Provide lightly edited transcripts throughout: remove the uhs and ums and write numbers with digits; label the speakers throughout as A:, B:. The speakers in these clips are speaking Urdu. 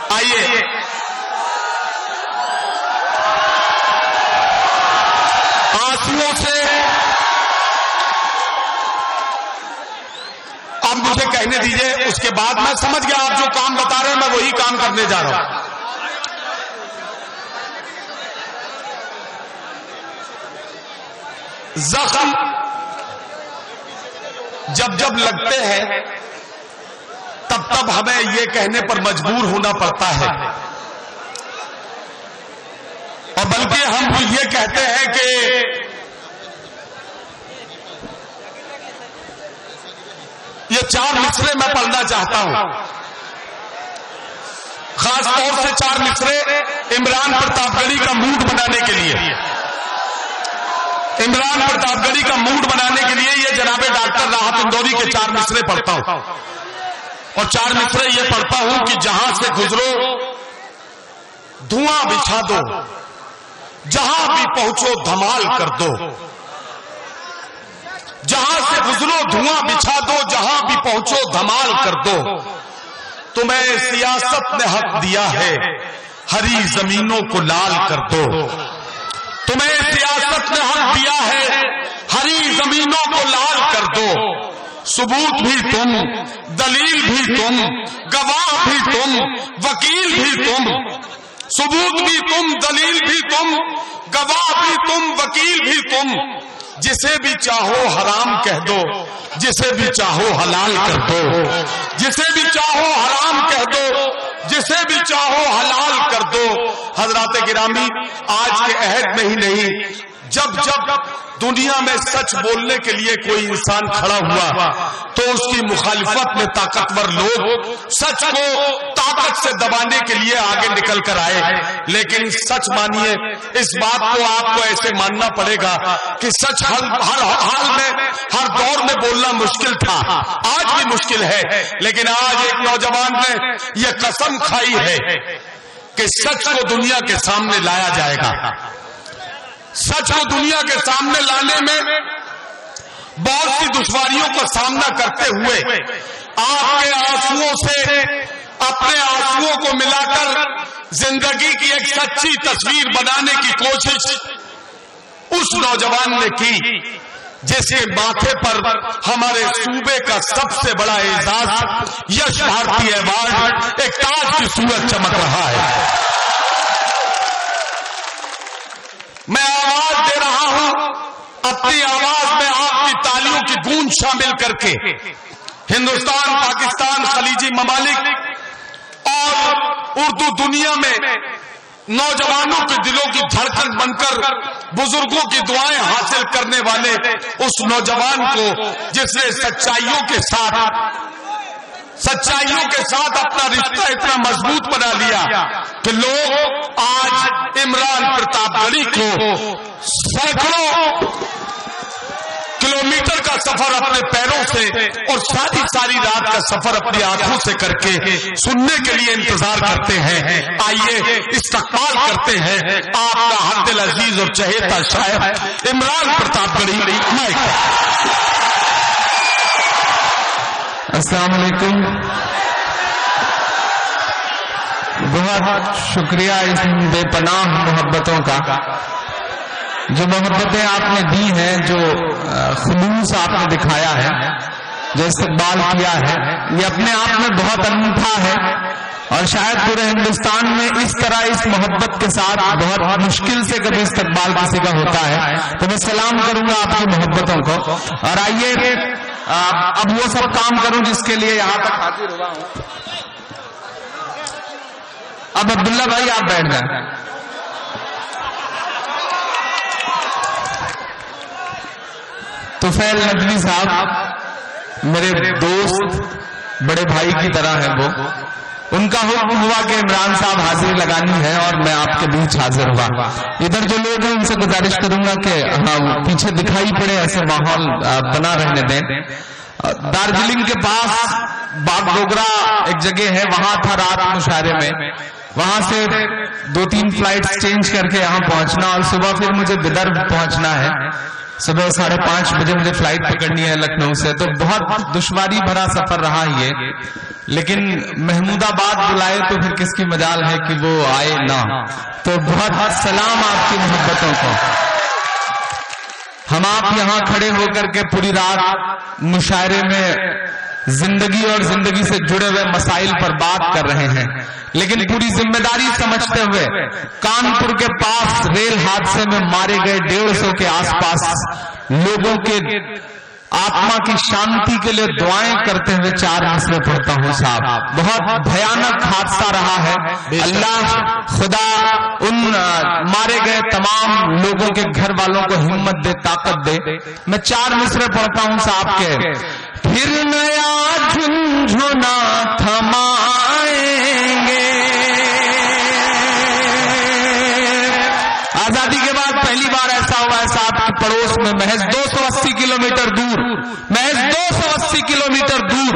A: آئیے آنسوؤں سے اب مجھے کہنے دیجئے، اس کے بعد میں سمجھ گیا آپ جو کام بتا رہے ہیں میں وہی کام کرنے جا رہا ہوں. زخم جب جب لگتے ہیں تب تب ہمیں یہ کہنے پر مجبور ہونا پڑتا ہے، اور بلکہ ہم یہ کہتے ہیں کہ یہ 4 مصرے میں پڑھنا چاہتا ہوں، خاص طور سے 4 مصرے عمران پرتاپ گڑھی کا موڈ بنانے کے لیے. عمران پرتاپ گڑھی کا موڈ بنانے کے لیے یہ جناب ڈاکٹر راحت اندوری کے 4 مصرے پڑھتا ہوں، اور 4 مصرے یہ پڑھتا ہوں کہ جہاں سے گزرو دھواں بچھا دو، جہاں بھی پہنچو دھمال کر دو. جہاں سے گزرو دھواں بچھا دو، جہاں بھی پہنچو دھمال کر دو. تمہیں سیاست نے حق دیا ہے، ہری زمینوں کو لال کر دو. تمہیں سیاست نے حق دیا ہے، ہری زمینوں کو لال کر دو. ثبوت بھی تم، دلیل بھی تم، گواہ بھی تم، وکیل بھی تم. ثبوت بھی تم، دلیل بھی تم، گواہ بھی تم، وکیل بھی تم. جسے بھی چاہو حرام کہہ دو، جسے بھی چاہو حلال کر دو. جسے بھی چاہو حرام کہہ دو، جسے بھی چاہو حلال کر دو. حضرات گرامی، آج کے عہد میں ہی نہیں، جب جب دنیا میں سچ بولنے کے لیے کوئی انسان کھڑا ہوا تو اس کی مخالفت میں طاقتور لوگ سچ کو طاقت سے دبانے کے لیے آگے نکل کر آئے. لیکن سچ مانیے، اس بات کو آپ کو ایسے ماننا پڑے گا کہ سچ ہر حال میں، ہر دور میں بولنا مشکل تھا، آج بھی مشکل ہے. لیکن آج ایک نوجوان نے یہ قسم کھائی ہے کہ سچ کو دنیا کے سامنے لایا جائے گا. سچ کو دنیا کے سامنے لانے میں بہت سی دشواریوں کا سامنا کرتے ہوئے آپ کے آنسوؤں سے اپنے آنسوؤں کو ملا کر زندگی کی ایک سچی تصویر بنانے کی کوشش اس نوجوان نے کی جس کے ماتھے پر ہمارے صوبے کا سب سے بڑا اعزاز یش بھارتی ایوارڈ ایک تاج کی صورت چمک رہا ہے. میں آواز دے رہا ہوں، اپنی آواز میں آپ کی تالیوں کی گونج شامل کر کے ہندوستان، پاکستان، خلیجی ممالک اور اردو دنیا میں نوجوانوں کے دلوں کی دھڑکن بن کر بزرگوں کی دعائیں حاصل کرنے والے اس نوجوان کو جس نے سچائیوں کے ساتھ اپنا رشتہ اتنا مضبوط بنا لیا کہ لوگ آج عمران پرتاپ گڑھی کو سینکڑوں کلومیٹر کا سفر اپنے پیروں سے اور ساری رات کا سفر اپنی آنکھوں سے کر کے سننے کے لیے انتظار کرتے ہیں. آئیے استقبال کرتے ہیں آپ کا ہر دل عزیز اور چہیتا شاعر عمران پرتاپ گڑھی.
B: السلام علیکم. بہت شکریہ اس بے پناہ محبتوں کا، جو محبتیں آپ نے دی ہیں، جو خلوص آپ نے دکھایا ہے، جو استقبال کیا ہے، یہ اپنے آپ میں بہت انوکھا ہے. اور شاید پورے ہندوستان میں اس طرح اس محبت کے ساتھ بہت مشکل سے کبھی استقبال کسی کا ہوتا ہے. تو میں سلام کروں گا آپ کی محبتوں کو. اور آئیے اب وہ سب کام کروں جس کے لیے یہاں تک حاضر ہوا ہوں. اب عبداللہ بھائی آپ بیٹھ جائیں. طفیل ندوی صاحب میرے دوست، بڑے بھائی کی طرح ہیں وہ. ان کا حکم ہوا کہ عمران صاحب حاضری لگانی ہے اور میں آپ کے بیچ حاضر ہوا. ادھر جو لوگ ہیں ان سے گزارش کروں گا کہ پیچھے دکھائی پڑے ایسے ماحول بنا رہنے دیں. دارجلنگ کے پاس باغ ڈوگرا ایک جگہ ہے، وہاں تھا رات مشاعرے میں. وہاں سے 2-3 فلائٹس چینج کر کے یہاں پہنچنا اور صبح پھر مجھے بدر پہنچنا ہے. صبح 5:30 بجے مجھے فلائٹ پکڑنی ہے لکھنؤ سے، تو بہت دشواری بھرا سفر رہا یہ، لیکن محمود آباد بلائے تو پھر کس کی مجال ہے کہ وہ آئے نہ. تو بہت سلام آپ کی محبتوں کو. ہم آپ یہاں کھڑے ہو کر کے پوری رات مشاعرے میں زندگی اور زندگی سے جڑے ہوئے مسائل پر بات کر رہے ہیں، لیکن پوری ذمہ داری سمجھتے ہوئے کانپور کے پاس ریل حادثے میں مارے گئے 150 کے آس پاس لوگوں کے آتما کی شانتی کے لیے دعائیں کرتے ہوئے 4 مصرے پڑھتا ہوں صاحب. بہت بھیانک حادثہ رہا ہے. اللہ خدا ان مارے گئے تمام لوگوں کے گھر والوں کو ہمت دے، طاقت دے. میں 4 مصرے پڑھتا ہوں صاحب کے. پھر نیا جھنجھنا تھمائیں گے. آزادی کے بعد پہلی بار ایسا ہوا ہے صاحب کے پڑوس میں محض 280 کلومیٹر دور، محض 280 کلومیٹر دور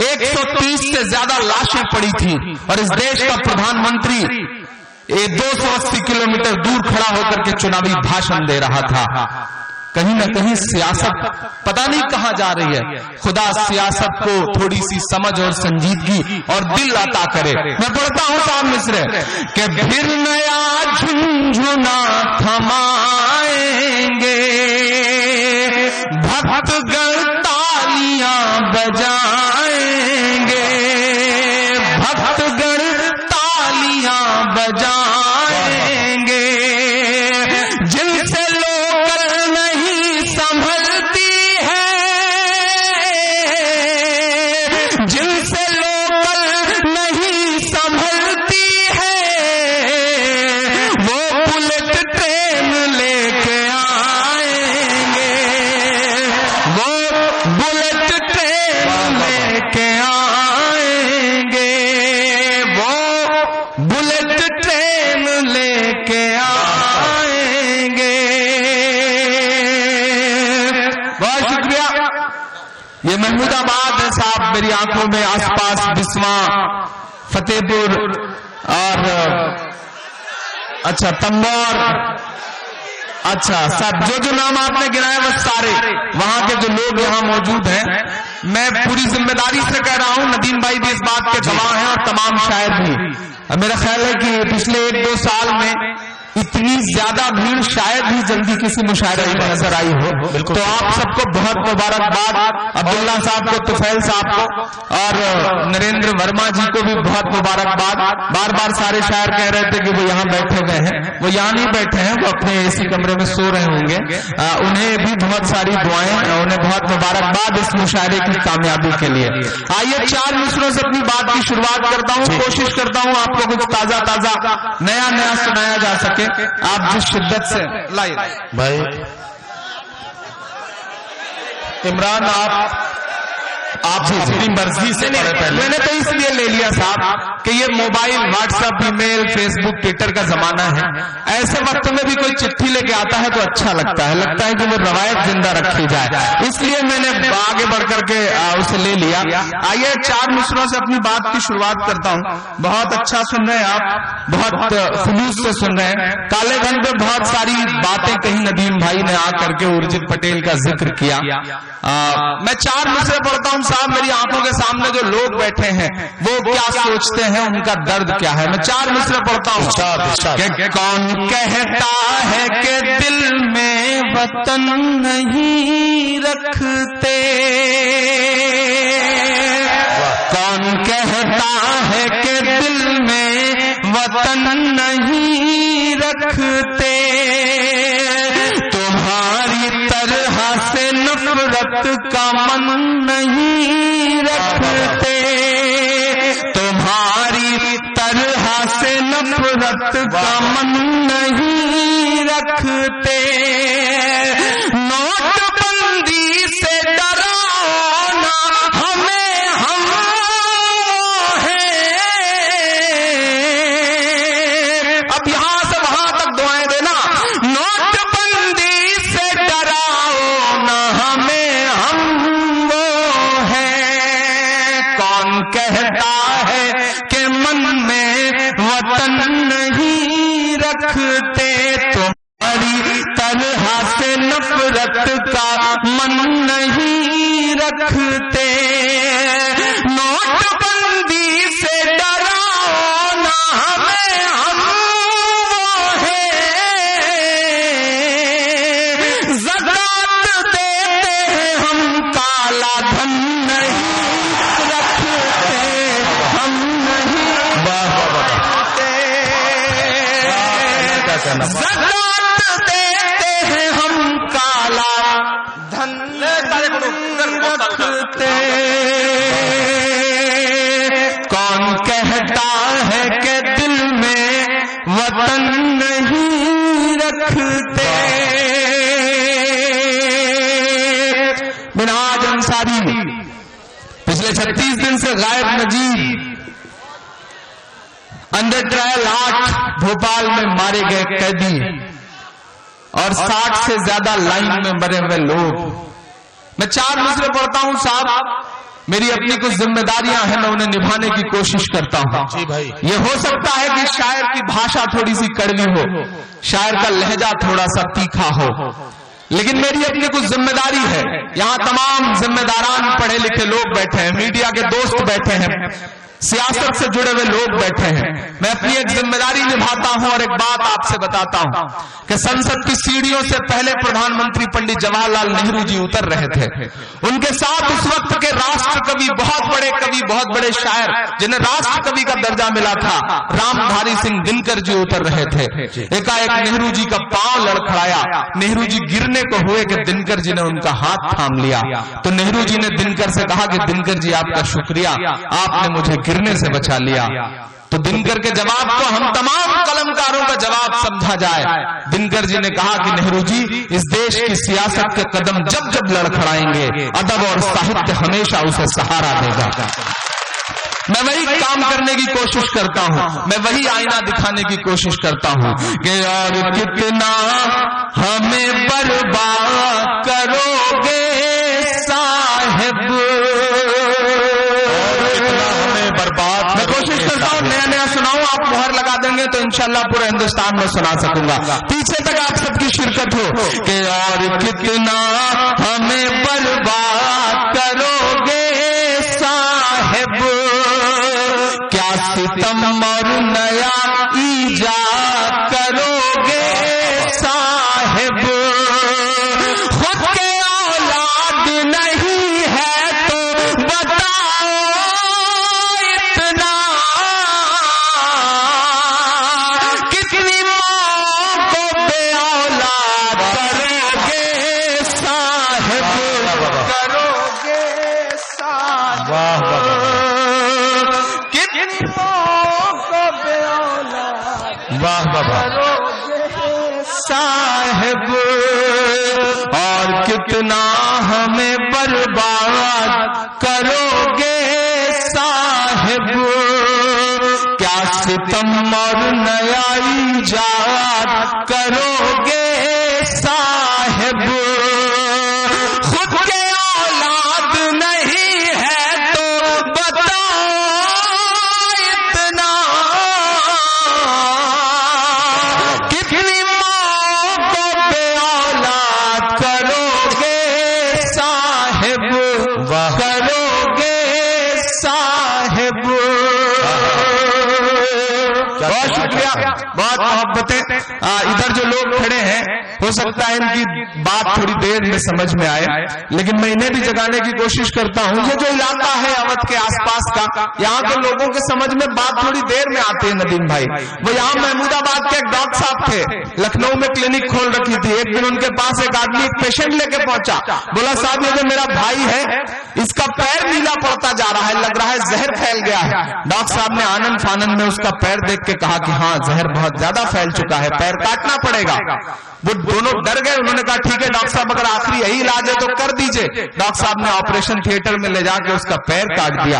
B: 130 سے زیادہ لاشیں پڑی تھی، اور اس دیش کا پردھان منتری 280 کلومیٹر دور کھڑا ہو کر کے چناوی بھاشن دے رہا تھا. کہیں نہ کہیں سیاست پتہ نہیں کہاں جا رہی ہے. خدا سیاست کو تھوڑی سی سمجھ اور سنجیدگی اور دل عطا کرے. میں پڑھتا ہوں صاحب مصرے کہ پھر نیا جھنجھنا تھمائیں گے، بھکت گر تالیاں بجائیں گے، بھکت گر تالیاں بجائیں گے. جن سے محمود آباد ہے صاحب میری آنکھوں میں، آس پاس بسواں، فتح پور اور اچھا تمبور، اچھا سب جو نام آپ نے گنائے وہ سارے وہاں کے جو لوگ یہاں موجود ہیں. میں پوری ذمہ داری سے کہہ رہا ہوں، ندیم بھائی بھی اس بات کے گواہ ہیں اور تمام شاعر بھی. میرا خیال ہے کہ پچھلے 1-2 سال میں اتنی زیادہ بھیڑ شاید ہی جلدی کسی مشاعرے میں نظر آئی ہو. تو آپ سب کو بہت مبارکباد، عبداللہ صاحب کو، طفیل صاحب کو اور نریندر ورما جی کو بھی بہت مبارکباد. بار بار سارے شاعر کہہ رہے تھے کہ وہ یہاں بیٹھے ہوئے ہیں، وہ یہاں نہیں بیٹھے ہیں، وہ اپنے اسی کمرے میں سو رہے ہوں گے. انہیں بھی بہت ساری دعائیں، انہیں بہت مبارکباد اس مشاعرے کی کامیابی کے لیے. آئیے 4 مصروں سے اپنی بات کی شروعات کرتا ہوں. کوشش کرتا ہوں آپ کو کچھ تازہ نیا سنایا جا سکے. آپ جس شدت سے لائے
A: بھائی
B: عمران آپ اپنی مرضی سے میں نے تو اس لیے لے لیا صاحب کہ یہ موبائل، واٹس ایپ، ای میل، فیس بک، ٹویٹر کا زمانہ ہے. ایسے وقت میں بھی کوئی چٹھی لے کے آتا ہے تو اچھا لگتا ہے کہ وہ روایت زندہ رکھی جائے. اس لیے میں نے آگے بڑھ کر کے اسے لے لیا. آئیے 4 مصروں سے اپنی بات کی شروعات کرتا ہوں. بہت اچھا سن رہے ہیں آپ، بہت خلوص سے سن رہے ہیں. کالے دھن پہ بہت ساری باتیں کہیں ندیم بھائی نے آ کر کے ارجت پٹیل کا ذکر کیا. میں 4 مصرے پڑھتا ہوں صاحب. میری آنکھوں کے سامنے جو لوگ بیٹھے ہیں وہ کیا سوچتے ہیں، ان کا درد کیا ہے. میں 4 مصرے پڑھتا ہوں کہ کون کہتا ہے کہ دل میں وطن نہیں رکھتے، کون کہتا ہے کہ دل میں وطن نہیں رکھتے، تمہاری طرح سے نفرت کا من نہیں رکھتے، تمہاری طرح سے نفرت کا من نہیں رکھتے، نوٹ بندی سے ڈرانا ہمیں ہم ہیں. اب یہاں سے وہاں تک دعائیں دینا. نوٹ بندی سے ڈرانا ہمیں ہم وہ ہیں. کون کہتا ہے کہ من میں وطن نہیں رکھتے، تمہاری طرح سے نفرت کا من نہیں رکھتے، نوٹ بندی سے ڈراؤ نہ ہمیں، ہم وہ ہیں زکات دیتے ہیں ہم، کالا دھن نہیں رکھتے ہم، نہیں زکات دیتے ہیں ہم، کالا دھن رکھتے۔ کون کہتا ہے کہ دل میں وطن نہیں رکھتے؟ منہاج انصاری پچھلے 36 دن سے غائب نجیب انڈر ٹرائل 8 بھوپال میں مارے گئے قیدی اور 60 سے زیادہ لائن میں مرے ہوئے لوگ۔ میں 4 مصرے پڑھتا ہوں صاحب، میری اپنی کچھ ذمہ داریاں ہیں، میں انہیں نبھانے کی کوشش کرتا ہوں۔
A: جی بھائی،
B: یہ ہو سکتا ہے کہ شاعر کی بھاشا تھوڑی سی کڑوی ہو، شاعر کا لہجہ تھوڑا سا تیکھا ہو، لیکن میری اپنی کچھ ذمہ داری ہے۔ یہاں تمام ذمہ داران پڑھے لکھے لوگ بیٹھے ہیں، میڈیا کے دوست بیٹھے ہیں، سیاست سے جڑے ہوئے لوگ بیٹھے ہیں۔ میں اپنی ایک ذمہ داری نبھاتا ہوں اور ایک بات آپ سے بتاتا ہوں کہ سنسد کی سیڑھیوں سے پہلے پردھان منتری پنڈت جواہر لال نہرو جی اتر رہے تھے، ان کے ساتھ اس وقت کے راشٹر کوی، بہت بڑے کوی، بہت بڑے شاعر جنہیں راشٹر کوی کا درجہ ملا تھا، رام دھاری سنگھ دنکر جی اتر رہے تھے۔ ایک نہرو جی کا پاؤں لڑکھڑایا، نہرو جی گرنے کو ہوئے کہ دنکر جی نے ان کا ہاتھ تھام لیا، تو نہرو جی نے دنکر سے کہا کہ دنکر جی آپ کا شکریہ، آپ نے مجھے گرنے سے بچا لیا۔ تو دنکر کے جواب کو ہم تمام قلمکاروں کا جواب سمجھا جائے۔ دنکر جی نے کہا کہ نہرو جی اس دیش کی سیاست کے قدم جب جب لڑکھڑائیں گے، ادب اور ساہتیہ ہمیشہ اسے سہارا دے گا۔ میں وہی کام کرنے کی کوشش کرتا ہوں، میں وہی آئینہ دکھانے کی کوشش کرتا ہوں کہ اور کتنا ہمیں برباد کرو گے صاحب، میں کوشش کرتا ہوں نیا نیا سناؤں، آپ مہر لگا دیں گے تو انشاءاللہ پورے ہندوستان میں سنا سکوں گا، پیچھے تک آپ سب کی شرکت ہو کہ اور کتنا ہمیں برباد کرو گے صاحب، کیا ستم اور نیا ایجاد کرو گے صاحب، خود کے اولاد نہیں ہے تو بتاؤ اتنا، کتنی ماں کو بے اولاد کرو گے صاحب، کرو گے صاحب، کتنی ماں کو بے اولاد کرو گے صاحب، اور کتنا ہمیں برباد کرو گے صاحب، کیا ستم اور نیا ایجاد کرو گے صاحب، خود کے اولاد نہیں ہے تو بتاؤ اتنا، کتنی ماں کو بے اولاد کرو گے صاحب، کرو گے صاحب۔ بہت شکریہ، بہت محبتیں۔ ادھر جو لوگ کھڑے ہیں ہو سکتا ہے ان کی بات تھوڑی دیر میں سمجھ میں آئے، لیکن میں انہیں بھی جگانے کی کوشش کرتا ہوں۔ یہ جو علاقہ ہے اودھ کے آس پاس کا، یہاں کے لوگوں کے سمجھ میں بات تھوڑی دیر میں آتی ہے ندیم بھائی۔ وہ یہاں محمود آباد کے ایک ڈاکٹر صاحب تھے، لکھنؤ میں کلینک کھول رکھی تھی، ایک دن ان کے پاس ایک آدمی ایک پیشنٹ لے کے پہنچا، بولا صاحب یہ جو میرا بھائی ہے اس کا پیر نیلا پڑتا جا رہا ہے، لگ رہا ہے زہر پھیل گیا ہے۔ ڈاکٹر صاحب نے آنند فانند میں اس کا پیر دیکھ کے کہا کہ ہاں زہر بہت زیادہ پھیل چکا ہے، پیر کاٹنا پڑے گا۔ وہ دونوں ڈر گئے، انہوں نے کہا ٹھیک ہے ڈاکٹر صاحب اگر آخری یہی علاج ہے تو کر دیجئے۔ ڈاکٹر صاحب نے آپریشن تھیٹر میں لے جا کے اس کا پیر کاٹ دیا۔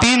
B: 3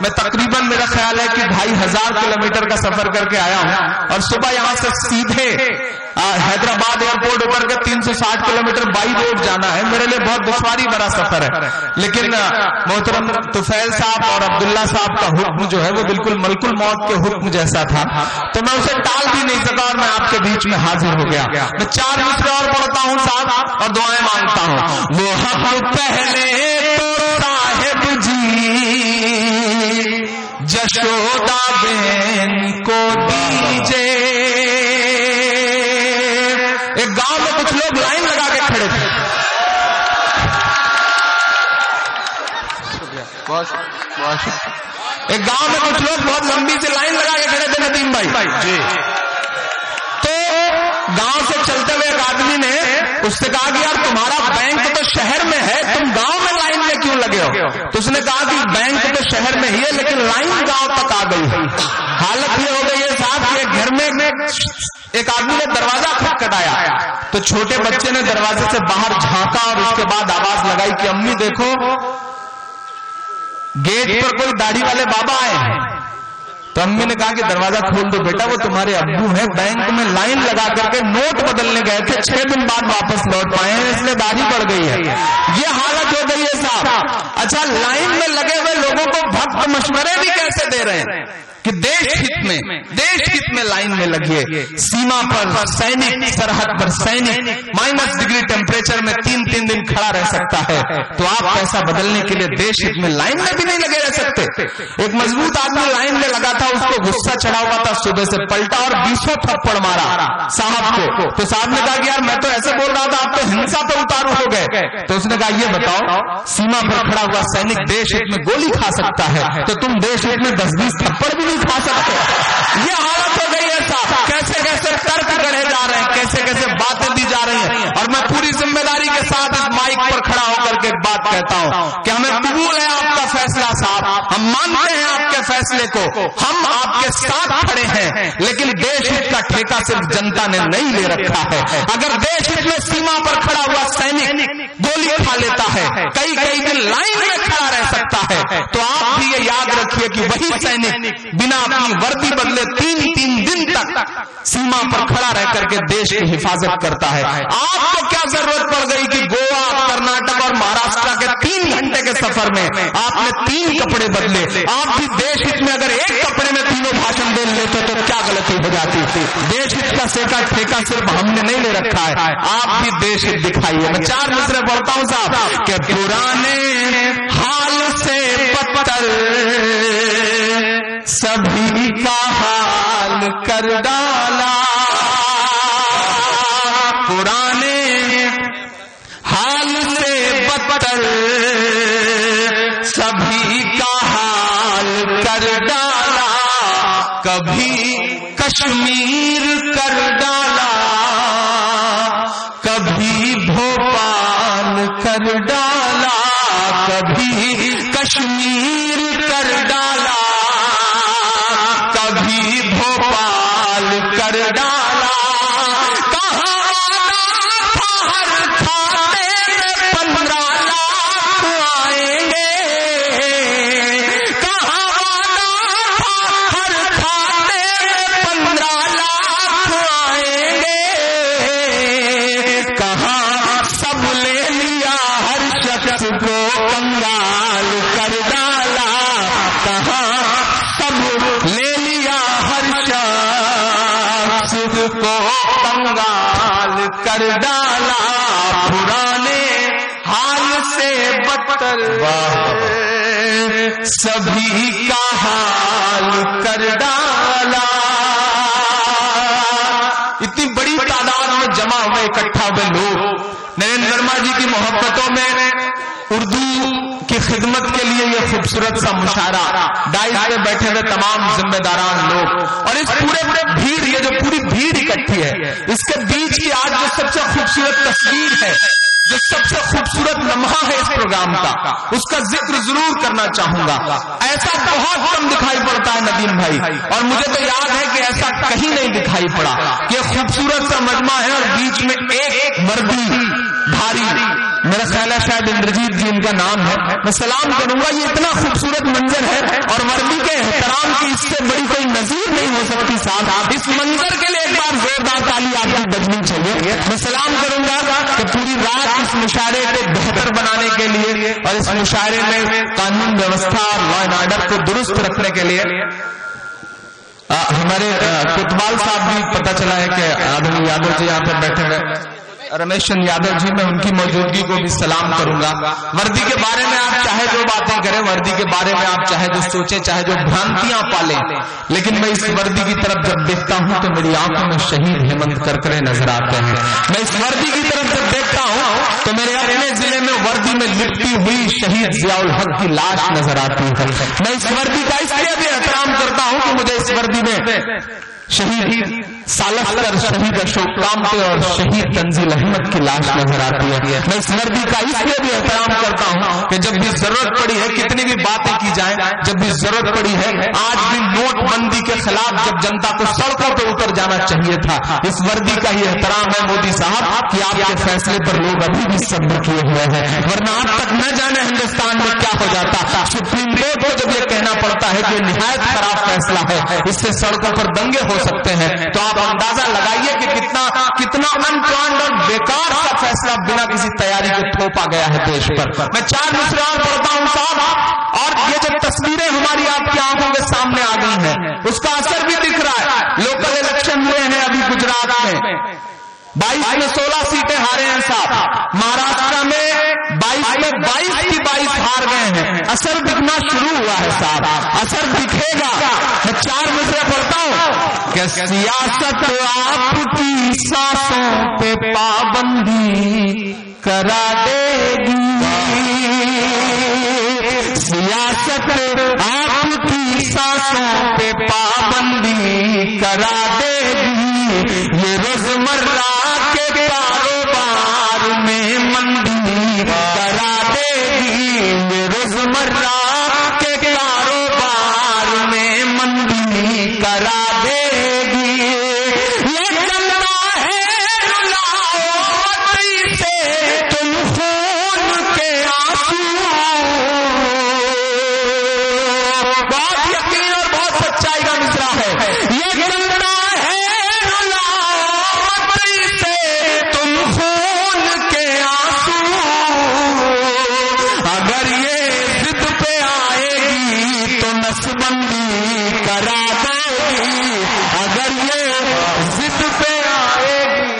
B: میں تقریباً میرا خیال ہے کہ 2500 کلومیٹر کا سفر کر کے آیا ہوں، اور صبح یہاں سے سیدھے حیدرآباد ایئرپورٹ اتر کے 360 کلومیٹر بائی روڈ جانا ہے. میرے لیے بہت دشواری بھرا سفر ہے، لیکن محترم طفیل صاحب اور عبداللہ صاحب کا حکم جو ہے وہ بالکل ملک الموت کے حکم جیسا تھا، تو میں اسے ٹال بھی نہیں سکا اور میں آپ کے بیچ میں حاضر ہو گیا. میں 4 مصرے اور پڑھتا ہوں صاحب اور دعائیں مانگتا ہوں. وہ حق پہلے تو صاحب جی جشودا بہن کو دیجئے. ایک گاؤں میں کچھ لوگ لائن لگا کے کھڑے تھے. ایک گاؤں میں کچھ لوگ بہت لمبی سے لائن لگا کے کھڑے تھے ندیم بھائی جی. تو گاؤں سے چلتے ہوئے ایک آدمی نے اس سے کہا کہ یار تمہارا بینک تو شہر میں ہے، تم گاؤں میں لائن میں کیوں لگے ہو؟ تو اس نے کہا کہ بینک تو شہر میں ہی ہے لیکن لائن گاؤں تک آ گئی ہے. حالت یہ ہو گئی ہے صاحب کہ گھر میں ایک آدمی نے دروازہ کھٹکھٹایا تو چھوٹے بچے نے دروازے سے باہر جھانکا اور اس کے بعد آواز لگائی کہ امی دیکھو گیٹ پر کوئی داڑھی والے بابا آئے ہیں. تو امی نے کہا کہ دروازہ کھول دو بیٹا، وہ تمہارے ابو ہیں، بینک میں لائن لگا کر کے نوٹ بدلنے گئے تھے، 6 دن بعد واپس لوٹ پائے ہیں، اس لیے داڑھی پڑ گئی ہے. یہ حالت ہو گئی ہے صاحب. اچھا لائن میں لگے ہوئے لوگوں کو بھکت مشورے بھی کیسے دے رہے ہیں کہ دیش ہت میں لائن میں لگیے. سیما پر سینک، سرحد پر سینک -ڈگری ٹیمپریچر میں 3 دن کھڑا رہ سکتا ہے، تو آپ پیسہ بدلنے کے لیے دیش ہت میں لائن میں بھی نہیں لگے رہ سکتے. ایک مضبوط آدمی لائن میں لگا تھا، اس کو غصہ چڑھا ہوا تھا، صبح سے پلٹا اور 20 تھپڑ مارا صاحب کو. تو صاحب نے کہا کہ یار میں تو ایسے بول رہا تھا، آپ تو ہنسا پہ اتارو ہو گئے. تو اس نے کہا یہ بتاؤ سیما پر کھڑا ہوا سینک دیش ہت میں گولی کھا سکتا ہے تو تم دیش ہت میں 10-20 تھپڑ بھی نہیں کھا سکتے. یہ حالت ہو گئی ہے صاحب. کیسے کیسے ترک گڑھے جا رہے ہیں، کیسے کیسے باتیں دی جا رہی ہیں. اور میں پوری ذمہ داری کے ساتھ اس مائک پر کھڑا ہو کر کے ایک بات کہتا ہوں کہ ہمیں قبول ہے آپ کا فیصلہ صاحب، ہم مانتے ہیں آپ کے فیصلے کو، ہم آپ کے ساتھ کھڑے ہیں، لیکن دیش ہت کا ٹھیکہ صرف جنتا نے نہیں لے رکھا ہے. اگر دیش ہت میں سیما پر کھڑا ہوا سینک گولی کھا لیتا ہے، کئی دن لائن میں کھڑا رہ سکتا ہے، تو آپ بھی یہ یاد رکھیے کہ وہی سینک بنا اپنی وردی بدلے 3 دن تک سیما پر کھڑا رہ کر کے دیش کی حفاظت کرتا ہے. آپ کو کیا ضرورت پڑ گئی کہ گوا، کرناٹک اور مہاراشٹر کے 3 گھنٹے کے سفر میں آپ نے 3 کپڑے بدلے؟ آپ بھی دیش ہت میں اگر ایک کپڑے میں تینوں بھاشن دے لیتے تو کیا غلطی ہو جاتی تھی؟ دیش ہت کا سیکا ٹھیکہ صرف ہم نے نہیں لے رکھا ہے، آپ بھی دیش ہت دکھائیے. میں 4 مصرے پڑھتا ہوں صاحب کہ پرانے حال سے بدتر سبھی کا حال کر ڈالا. پرانے حال سے بدتر سبھی کا حال کر ڈالا. کبھی کشمیر کر ڈالا، کبھی بھوپال کر ڈالا، کبھی کشمیر کر ڈالا، کبھی بھوپال کر ڈالا. کہاں تھا ہر کھاتے میں 15 لاکھ آئیں گے، کہاں تھا ہر کھاتے میں 15 لاکھ آئیں گے، کہاں سب لے لیا ہر شخص کو کنگال کر ڈالا، کہاں سب لے لیا ہر شخص کو کنگال کر ڈالا. پرانے حال سے بدتر سبھی کا حال کر ڈالا. اتنی بڑی تعداد میں جمع ہوئے، اکٹھا ہوئے لوگ نریندر ورما جی کی محبتوں میں اردو کی خدمت کے لیے یہ خوبصورت سا مشاعرہ، ڈائز پہ بیٹھے ہوئے تمام ذمہ داران لوگ اور اس پورے بھیڑ، یہ جو پوری بھیڑ اکٹھی ہے، اس کے بیچ کی آج جو سب سے خوبصورت تصویر ہے، جو سب سے خوبصورت لمحہ ہے اس پروگرام کا، اس کا ذکر ضرور کرنا چاہوں گا. ایسا بہت کم دکھائی پڑتا ہے ندیم بھائی، اور مجھے تو یاد ہے کہ ایسا کہیں نہیں دکھائی پڑا. یہ خوبصورت سا مجمع ہے اور بیچ میں ایک وردی بھاری میرا خیال ہے شاید اندرجیت جی ان کا نام ہے، میں سلام کروں گا. یہ اتنا خوبصورت منظر ہے اور وردی کے احترام کی اس سے بڑی کوئی نظیر نہیں ہو سکتی صاحب. اس منظر کے لیے ایک بار زوردار تالی آپ کی بجنی چاہیے. میں سلام کروں گا کہ پوری رات اس مشاعرے کو بہتر بنانے کے لیے اور اس مشاعرے میں قانون ویوستھا اور لا اینڈ آرڈر کو درست رکھنے کے لیے ہمارے کوتوال صاحب بھی پتہ چلا ہے کہ آدمی یادو جی یہاں پر بیٹھے ہوئے، رمیش چند یادو جی، میں ان کی موجودگی کو بھی سلام کروں گا. وردی کے بارے میں آپ چاہے جو باتیں کریں، وردی کے بارے میں آپ چاہے جو سوچیں، چاہے جو بھرانتیاں پالیں، لیکن میں اس وردی کی طرف جب دیکھتا ہوں تو میری آنکھوں میں شہید ہیمنت کرکرے نظر آتے ہیں. میں اس وردی کی طرف جب دیکھتا ہوں تو میرے اپنے ضلع میں وردی میں لپٹی ہوئی شہید ضیاء الحق کی لاش نظر آتی ہے. میں اس وردی کا اس لیے بھی احترام کرتا ہوں کہ مجھے اس وردی میں شہید سالخکر، شہید اشوک کامتے اور شہید تنزیل احمد کی لاش نظر آتی ہے. میں اس وردی کا اس لیے بھی احترام کرتا ہوں کہ جب بھی ضرورت پڑی ہے، کتنی بھی باتیں کی جائیں، جب بھی ضرورت پڑی ہے، آج بھی نوٹ بندی کے خلاف جب جنتا کو سڑکوں پہ اتر جانا چاہیے تھا، اس وردی کا ہی احترام ہے مودی صاحب کہ آپ کے فیصلے پر لوگ ابھی بھی صبر کیے ہوئے ہیں. ورنہ اب تک نہ جانے ہندوستان میں کیا ہو جاتا. سپریم کورٹ کو جب یہ کہنا پڑتا ہے کہ نہایت خراب فیصلہ ہے، اس سے سڑکوں پر دنگے ہو سکتے ہیں، تو آپ اندازہ لگائیے کہ کتنا انپلانڈ اور بیکار کا فیصلہ بنا کسی تیاری کے تھوپا گیا ہے دیش پر. میں 4 مصرع پڑھتا ہوں صاحب، اور یہ جو تصویریں ہماری آپ کی آنکھوں کے سامنے آ گئی ہیں اس کا اثر بھی دکھ رہا ہے. لوکل الیکشن ہوئے ہیں ابھی گجرات میں، 22 میں 16 سیٹیں ہارے ہیں صاحب. مہاراشٹر میں 22 میں 22 کی 22 ہار گئے ہیں. اثر دکھنا شروع ہوا ہے صاحب، اثر دکھے گا. میں 4 مصرع پڑھتا ہوں کہ سیاست آپ کی سانسوں پہ پابندی کرا دے گی، سیاست آپ کی سانسوں پہ پابندی کرا دے گی، یہ روزمرہ کے کاروبار میں مندی کرا دے گی، یہ روزمرہ کے کاروبار میں مندی کرا دے گی. یہ چلتا ہے رلاوٹ سے تم خون کے آنسو، بہت یقین اور بہت سچائی کا مصرع ہے. یہ چلتا ہے رلاوٹ سے تم خون کے آنسو، اگر یہ ضد پہ آئے گی تو نسبندی کرا دے گی، اگر یہ ضد پہ آئے گی.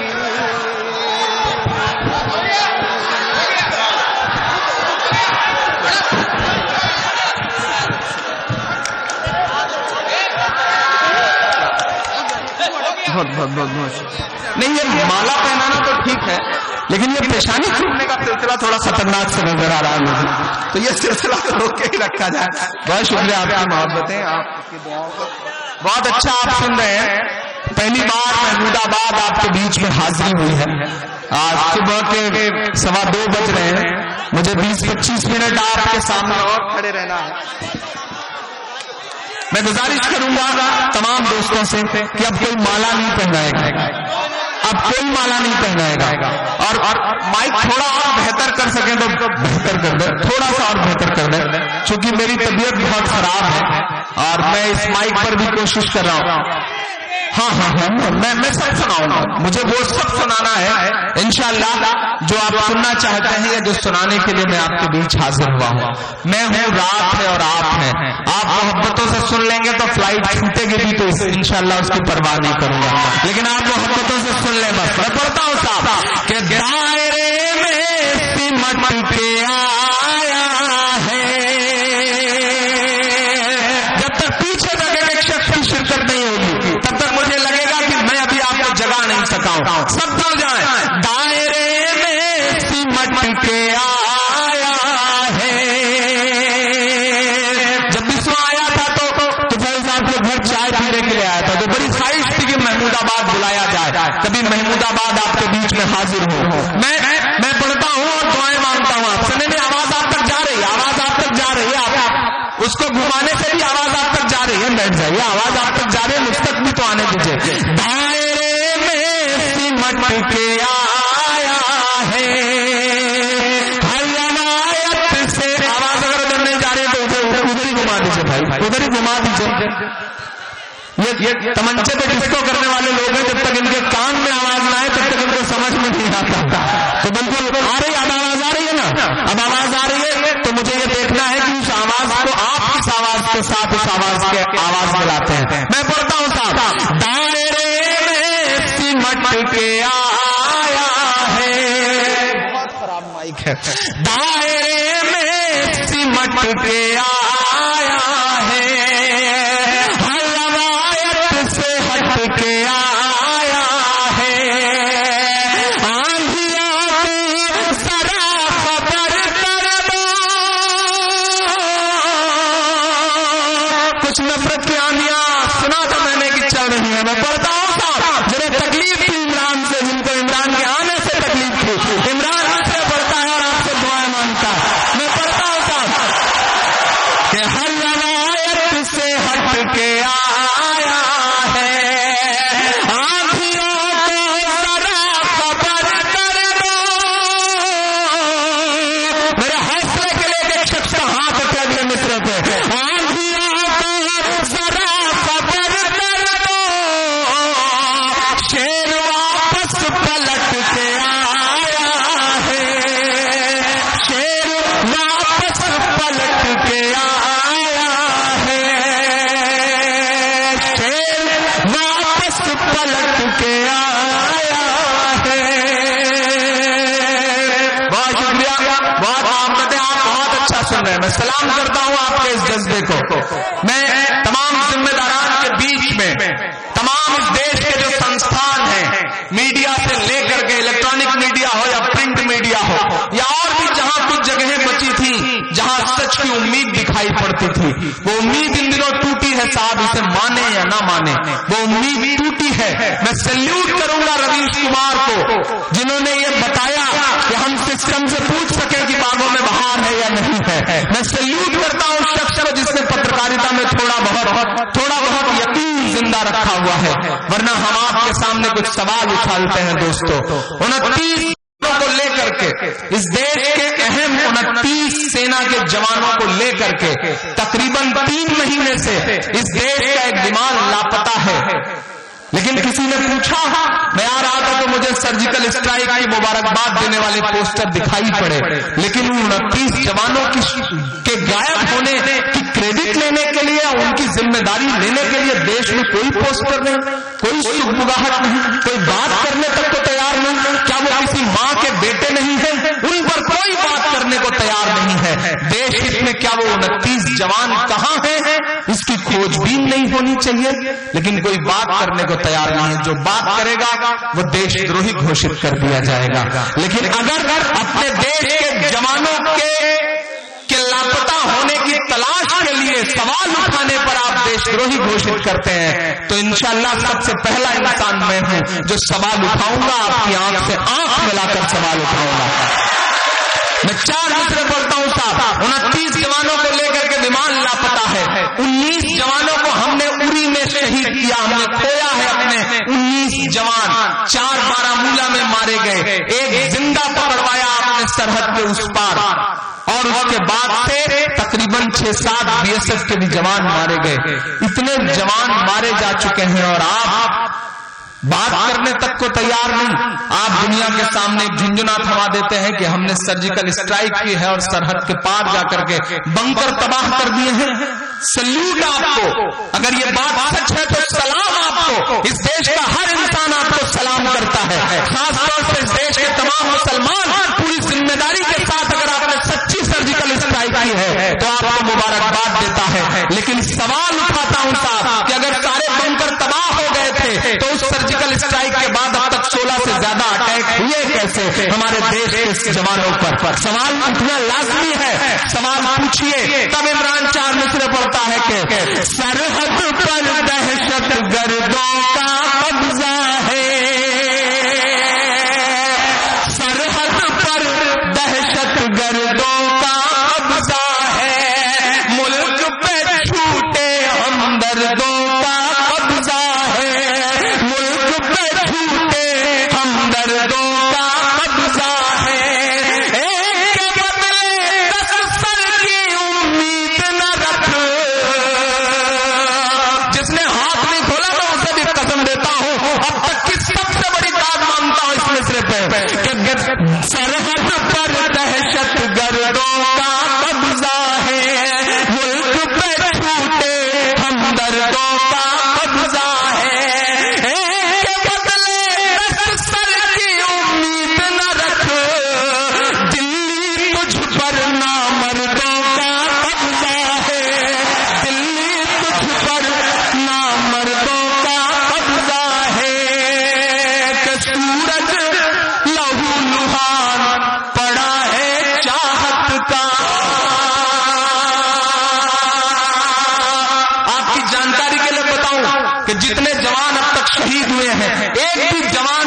B: نہیں، یہ مالا پہنانا تو ٹھیک ہے، لیکن یہ پیشانی چھوڑنے کا سلسلہ تھوڑا خطرناک سے نظر آ رہا ہے مجھے، تو یہ سلسلہ روک کے ہی رکھا جائے. بہت شکریہ آپ کی محبتیں، آپ کی دعاؤں کا. بہت اچھا آپ سن رہے ہیں. پہلی بار محمود آباد آپ کے بیچ میں حاضری ہوئی ہے. آج صبح کے 2:15 بج رہے ہیں. مجھے 20-25 منٹ آپ کے سامنے اور کھڑے رہنا ہے. میں گزارش کروں گا تمام دوستوں سے کہ اب کوئی مالا نہیں پہنائے گا، اب کوئی مالا نہیں پہنائے گا. اور مائک تھوڑا اور بہتر کر سکیں تو بہتر کر دیں، تھوڑا سا اور بہتر کر دیں، چونکہ میری طبیعت بہت خراب ہے اور میں اس مائک پر بھی کوشش کر رہا ہوں. ہاں میں سب سناؤں گا، مجھے وہ سب سنانا ہے انشاءاللہ جو آپ سننا چاہتے ہیں یا جو سنانے کے لیے میں آپ کے بیچ حاضر ہوا ہوں. میں ہوں، رات ہے اور آپ ہیں. آپ محبتوں سے سن لیں گے تو فلائٹ چھوٹے گی بھی تو انشاءاللہ اس کی پرواہ نہیں کروں گا، لیکن آپ محبتوں سے سن لیں بس. میں پڑھتا ہوں صاحب کہ دائرے میں سمٹ کے آیا ہے، جب تک پیچھے تک ایک شخص کی شرکت نہیں ہوگی تب تک مجھے لگے گا کہ میں ابھی آپ کو جگہ نہیں سکا ہوں. سب بول جائیں، دائرے میں سمٹ کے آیا ہے. جب بھی سو آیا تھا تو فیض صاحب کے گھر چائے پینے کے لیے آیا تھا، تو بڑی خواہش تھی کہ محمود آباد بلایا جائے، کبھی محمود آباد آپ کے بیچ میں حاضر ہو. میں پڑھتا ہوں اور دعائیں مانگتا ہوں آپ سے. نہیں، آواز آپ تک جا رہی ہے، آواز آپ تک جا رہی ہے. آپ اس کو گھمانے سے بھی آواز آپ تک جا رہی ہے. بیٹھ جائیے، آواز آپ تک جا رہی ہے، مجھ تک بھی تو آنے دیجیے. دائرے میں سمٹ کے آیا ہے یہ تمنچے پہ ڈسکو کرنے والے لوگ ہیں، جب تک ان کے کان میں آواز نہ آئے تب تک ان کو سمجھ میں نہیں آتا. تو بالکل آ رہی، اب آواز آ رہی ہے نا، اب آواز آ رہی ہے تو مجھے یہ دیکھنا ہے کہ اس آواز کو آپ کس آواز کے ساتھ اس آواز کے آواز ملاتے ہیں. میں پڑھتا ہوں صاحب. دائرے میں سمٹ کے آیا ہے، بہت خراب مائک ہے. دائرے میں سمٹ کے آیا ہے، کے آیا ہے، آندھیوں کو ذرا خبر کر دو. کچھ نفرت کی آندھیاں سنا تھا میں نے کہ چل رہی ہیں. میں پڑھتا ہوں صاحب، جنہیں تکلیف تھی عمران سے، جن کو عمران کے آنے سے تکلیف تھی، عمران آپ سے پڑھتا ہے اور آپ سے دعائیں مانگتا ہے. میں پڑھتا ہوں صاحب کہ ہر روایت سے ہٹ کے آیا ہے، میں سلام کرتا ہوں آپ کے اس جذبے کو. میں تمام ذمہ داران کے بیچ میں، تمام اس دیش کے جو سنستھان ہیں، میڈیا سے لے کر کے الیکٹرانک میڈیا ہو یا پرنٹ میڈیا ہو یا اور بھی جہاں کچھ جگہیں بچی تھی جہاں سچ کی امید دکھائی پڑتی تھی، وہ امید ان دنوں ٹوٹی ہے صاحب. اسے مانے یا نہ مانے وہ امید ٹوٹی ہے. میں سلیوٹ کروں گا رویش کمار کو، جنہوں نے یہ بتایا کہ ہم سسٹم سے پوچھ سکیں کہ باغوں میں بہار ہے یا نہیں ہے. میں سلیوٹ کرتا ہوں اس شخص کو جس نے پترکاریتا میں تھوڑا بہت یقین زندہ رکھا ہوا ہے. ورنہ ہم آپ کے سامنے کچھ سوال اچھالتے ہیں دوستو. 29 کو لے کر کے اس دیش کے اہم 29 سینا کے جوانوں کو لے کر کے تقریباً 3 مہینے سے اس دیش کا ایک دماغ لاپتہ ہے. لیکن کسی نے پوچھا، میں آ رہا تھا تو مجھے سرجیکل اسٹرائک کی مبارکباد دینے والے پوسٹر دکھائی پڑے، لیکن 29 جوانوں کے غائب ہونے کی کریڈٹ لینے کے لیے، ان کی ذمہ داری لینے کے لیے دیش میں کوئی پوسٹر نہیں، کوئی سگبگاہٹ نہیں، کوئی بات کرنے تک کو تیار نہیں. کیا وہ کسی ماں کے بیٹے نہیں ہیں؟ ان پر کوئی بات کرنے کو تیار نہیں ہے. دیش ہت میں کیا وہ 29 جوان کہاں ہیں؟ اس کی کھوج بین نہیں ہونی چاہیے، لیکن کوئی بات کرنے کو تیار نہیں ہے. جو بات کرے گا وہ دیش دروہی گھوشت کر دیا جائے گا. لیکن اگر اپنے دیش کے جوانوں کے لاپتہ ہونے کی تلاش کے لیے سوال اٹھانے پر آپ دیش دروہی گھوشت کرتے ہیں تو انشاءاللہ سب سے پہلا انسان میں ہوں جو سوال اٹھاؤں گا، آپ کی آنکھ سے آنکھ ملا کر سوال اٹھاؤں گا. میں 4 مصرے پڑھتا ہوں صاحب. 29 جوانوں کو لے کر کے ومان لاپتہ ہے. 19 جوانوں کو ہم نے اری میں شہید کیا، ہم نے کھویا ہے اپنے 19 جوان. 4 بارامولہ میں مارے گئے، ایک زندہ پکڑوایا آپ نے سرحد کے اس پار، اور اس کے بعد سے تقریباً 6-7 BSF کے بھی جوان مارے گئے. اتنے جوان مارے جا چکے ہیں اور آپ بات کرنے تک کو تیار نہیں. آپ دنیا کے سامنے جھنجھنا تھما دیتے ہیں کہ ہم نے سرجیکل اسٹرائک کی ہے اور سرحد کے پار جا کر کے بنکر تباہ کر دیے ہیں. سلیوٹ آپ کو. اگر یہ بات سچ ہے تو سلام آپ کو. اس دیش کا ہر انسان آپ کو سلام کرتا ہے، خاص طور سے اس دیش کے تمام مسلمان پوری ذمہ داری کے ساتھ اگر آپ نے سچی سرجیکل اسٹرائک کی ہے تو آپ کو مبارکباد دیتا ہے. لیکن سوال اٹھاتا ہوں صاحب کہ اگر سارے بنکر تباہ ہو گئے تھے تو اس سرجیکل اسٹرائک کے بعد اب تک 16 سے زیادہ اٹیک ہوئے کیسے ہمارے دیش کے جوانوں پر؟ سوال اٹھنا لازمی ہے. سوال پوچھیے. تب عمران 4 مصرے پڑھتا ہے کہ سرحد پر دہشت گردوں کا قبضہ ہے، سرحد پر دہشت گردوں کا قبضہ ہے، ملک پہ چھوٹے ہمدردوں کا قبضہ ہے، ملک پہ چھوٹے ہمدردوں کا قبضہ ہے. ایک کے بدلے 10 سر کی امید نہ رکھ، ایک بھی جوان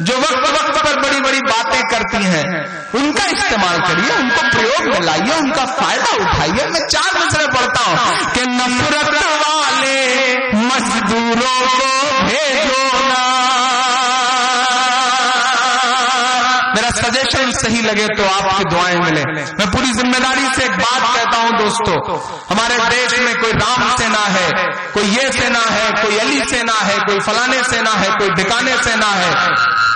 B: جو وقت وقت پر بڑی بڑی باتیں کرتی ہیں ان کا استعمال کریے، ان کو پریوگ میں لائیے، ان کا فائدہ اٹھائیے۔ میں 4 مصرے پڑھتا ہوں کہ نفرت والے مزدوروں کو بھیجو نا۔ میرا سجیشن صحیح لگے تو آپ کی دعائیں ملیں۔ میں پوری ذمہ داری سے ایک بات کہتا ہوں دوستو، ہمارے دیش میں کوئی رام سینا ہے، کوئی یہ سینا ہے، کوئی علی سینا ہے، کوئی فلانے سینا ہے، کوئی ڈھکانے سینا ہے۔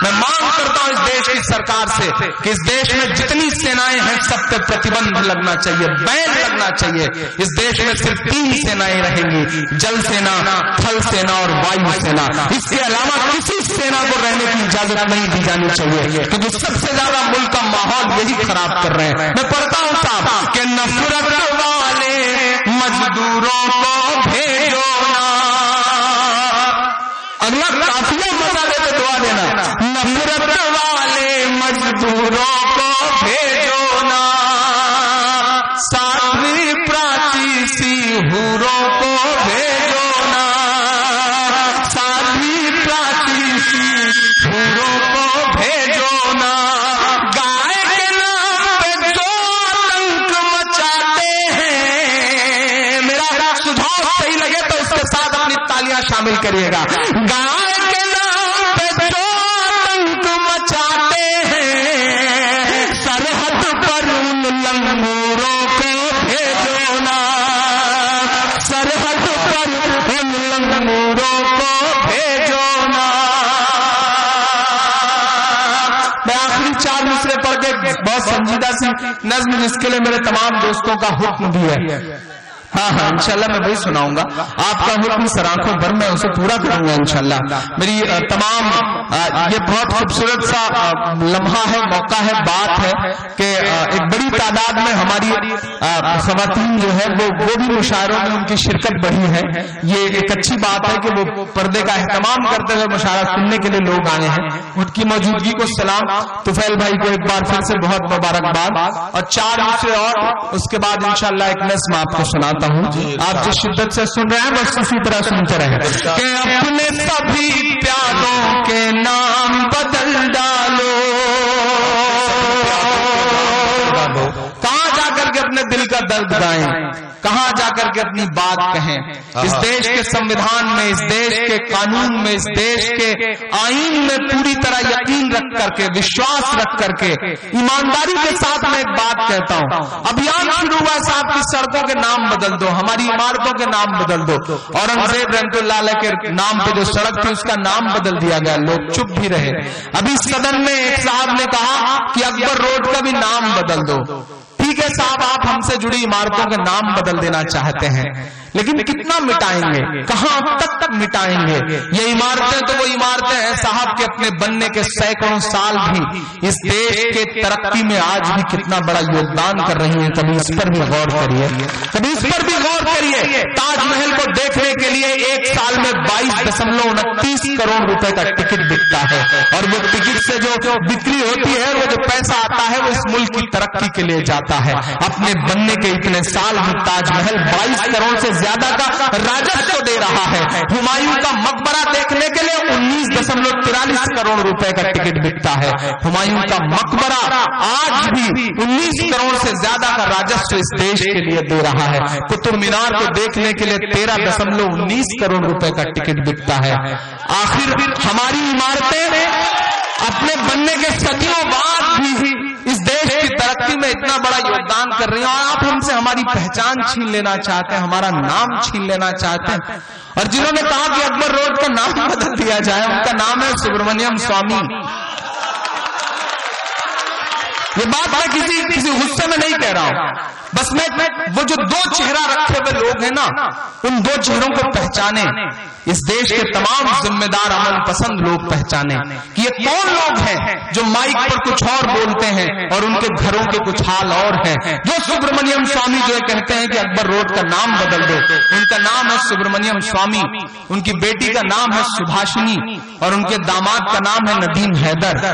B: میں مانگ کرتا ہوں اس دیش کی سرکار سے کہ اس دیش میں جتنی سینائیں ہیں سب پہ پرتیبندھ لگنا چاہیے، بین لگنا چاہیے۔ اس دیش میں صرف 3 سینائیں رہیں گی، جل سینا، تھل سینا اور وایو سینا۔ اس کے علاوہ کسی سینا کو رہنے کی اجازت نہیں دی جانی چاہیے، کیونکہ سب سے زیادہ ملک کا ماحول یہی خراب کر رہے ہیں۔ میں پڑھتا ہوں صاحب کہ نفرت والے مزدوروں کو بھیجو نا۔ اگلا قافیہ مزہ دے تو دعا دینا۔ نفرت والے مزدوروں کو بھیجو نا، ساتویں پراچی سی حوروں کو بھیجو نا، ساتویں پراچی سی حوروں کو بھیجو نا۔ گائے کے نام پہ جو آتنک مچاتے ہیں، میرا سجھاؤ صحیح لگے تو اس کے ساتھ اپنی تالیاں شامل کریے گا۔ گائے کے نام پہ جو آتنک مچاتے ہیں، سرحد پر ان لنگوروں کو بھیجو نا، سرحد پر ان لنگوروں کو بھیجو نا۔ میں آخری 4 مصرے پڑھ کے بہت سنجیدہ سی نظم جس کے لیے میرے تمام دوستوں کا حکم بھی ہے، ہاں انشاءاللہ میں وہی سناؤں گا۔ آپ کا حکم سراخوں پر میں اسے پورا کروں گا انشاءاللہ۔ میری تمام یہ بہت خوبصورت سا لمحہ ہے، موقع ہے، بات ہے کہ ایک بڑی تعداد میں ہماری خواتین جو ہے وہ بھی مشاعروں میں ان کی شرکت بڑھی ہے۔ یہ ایک اچھی بات ہے کہ وہ پردے کا اہتمام کرتے ہوئے مشاعرہ سننے کے لیے لوگ آئے ہیں، ان کی موجودگی کو سلام۔ طفیل بھائی کو ایک بار پھر سے بہت مبارکباد، اور 4 مصرے اور اس کے بعد انشاءاللہ ایک نظم آپ کو سناتا ہوں۔ آپ جس شدت سے سن رہے ہیں بس اسی طرح سنتے رہیں کہ اپنے سبھی پیاروں کے نام بدل ڈالو۔ کہاں جا کر کے اپنے دل کا درد گائیں، کہاں جا کر کے اپنی بات کہیں۔ اس دیش کے سنویدھان میں، اس دیش کے قانون میں، اس دیش کے آئین میں پوری طرح یقین رکھ کر کے، وشواس رکھ کر کے، ایمانداری کے ساتھ میں ایک بات کہتا ہوں۔ ابھیان شروع ہوا صاحب کی سڑکوں کے نام بدل دو، ہماری عمارتوں کے نام بدل دو۔ اورنگزیب رحمۃ اللہ علیہ کے نام پہ جو سڑک تھی اس کا نام بدل دیا گیا، لوگ چپ بھی رہے۔ ابھی صدر میں ایک صاحب نے کہا کہ اکبر روڈ کا بھی نام بدل دو۔ ٹھیک ہے صاحب، آپ ہم سے جڑی عمارتوں کے نام بدل دینا چاہتے ہیں، لیکن کتنا مٹائیں گے، کہاں تک مٹائیں گے؟ یہ عمارتیں تو وہ عمارتیں ہیں صاحب کے اپنے بننے کے سینکڑوں سال بھی اس دیش کے ترقی میں آج بھی کتنا بڑا یوگدان کر رہی ہیں۔ کبھی اس پر بھی غور کریے، کبھی اس پر بھی غور کریے۔ تاج محل کو دیکھنے کے لیے ایک سال میں 22.29 کروڑ روپے کا ٹکٹ بکتا ہے، اور وہ ٹکٹ سے جو بکری ہوتی ہے، وہ جو پیسہ آتا ہے وہ اس ملک کی ترقی کے لیے جاتا ہے۔ اپنے بننے کے اتنے سال میں تاج محل 22 کروڑ سے زیادہ کا راجسو دے رہا ہے۔ ہمایوں کا مقبرہ دیکھنے کے لیے 19.43 کروڑ روپے کا ٹکٹ بکتا ہے۔ ہمایوں کا مقبرہ آج بھی 19 کروڑ سے زیادہ کا راجسو اس دیش کے لیے دے رہا ہے۔ قطب مینار کو دیکھنے کے لیے 13.19 کروڑ روپے کا ٹکٹ بکتا ہے۔ آخر ہماری عمارتیں اپنے بننے کے صدیوں بعد بھی اس دیش کی ترقی میں اتنا بڑا یوگدان کر رہی ہیں، اور آپ ہم سے ہماری پہچان چھین لینا چاہتے ہیں، ہمارا نام چھین لینا چاہتے ہیں۔ اور جنہوں نے کہا کہ اکبر روڈ کا نام بدل دیا جائے، ان کا نام ہے سبرمنیم سوامی۔ یہ بات میں کسی غصے میں نہیں کہہ رہا ہوں، بس میں وہ جو 2 چہرہ رکھے ہوئے لوگ ہیں نا، ان 2 چہروں کو پہچانے۔ اس دیش کے تمام ذمہ دار عمل پسند لوگ پہچانے کہ یہ کون لوگ ہیں جو مائک پر کچھ اور بولتے ہیں اور ان کے گھروں کے کچھ حال اور ہیں، جو سبرمنیم سوامی جو کہتے ہیں کہ اکبر روڈ کا نام بدل دو۔ ان کا نام ہے سبرمنیم سوامی، ان کی بیٹی کا نام ہے سبھاشنی، اور ان کے داماد کا نام ہے ندیم حیدر۔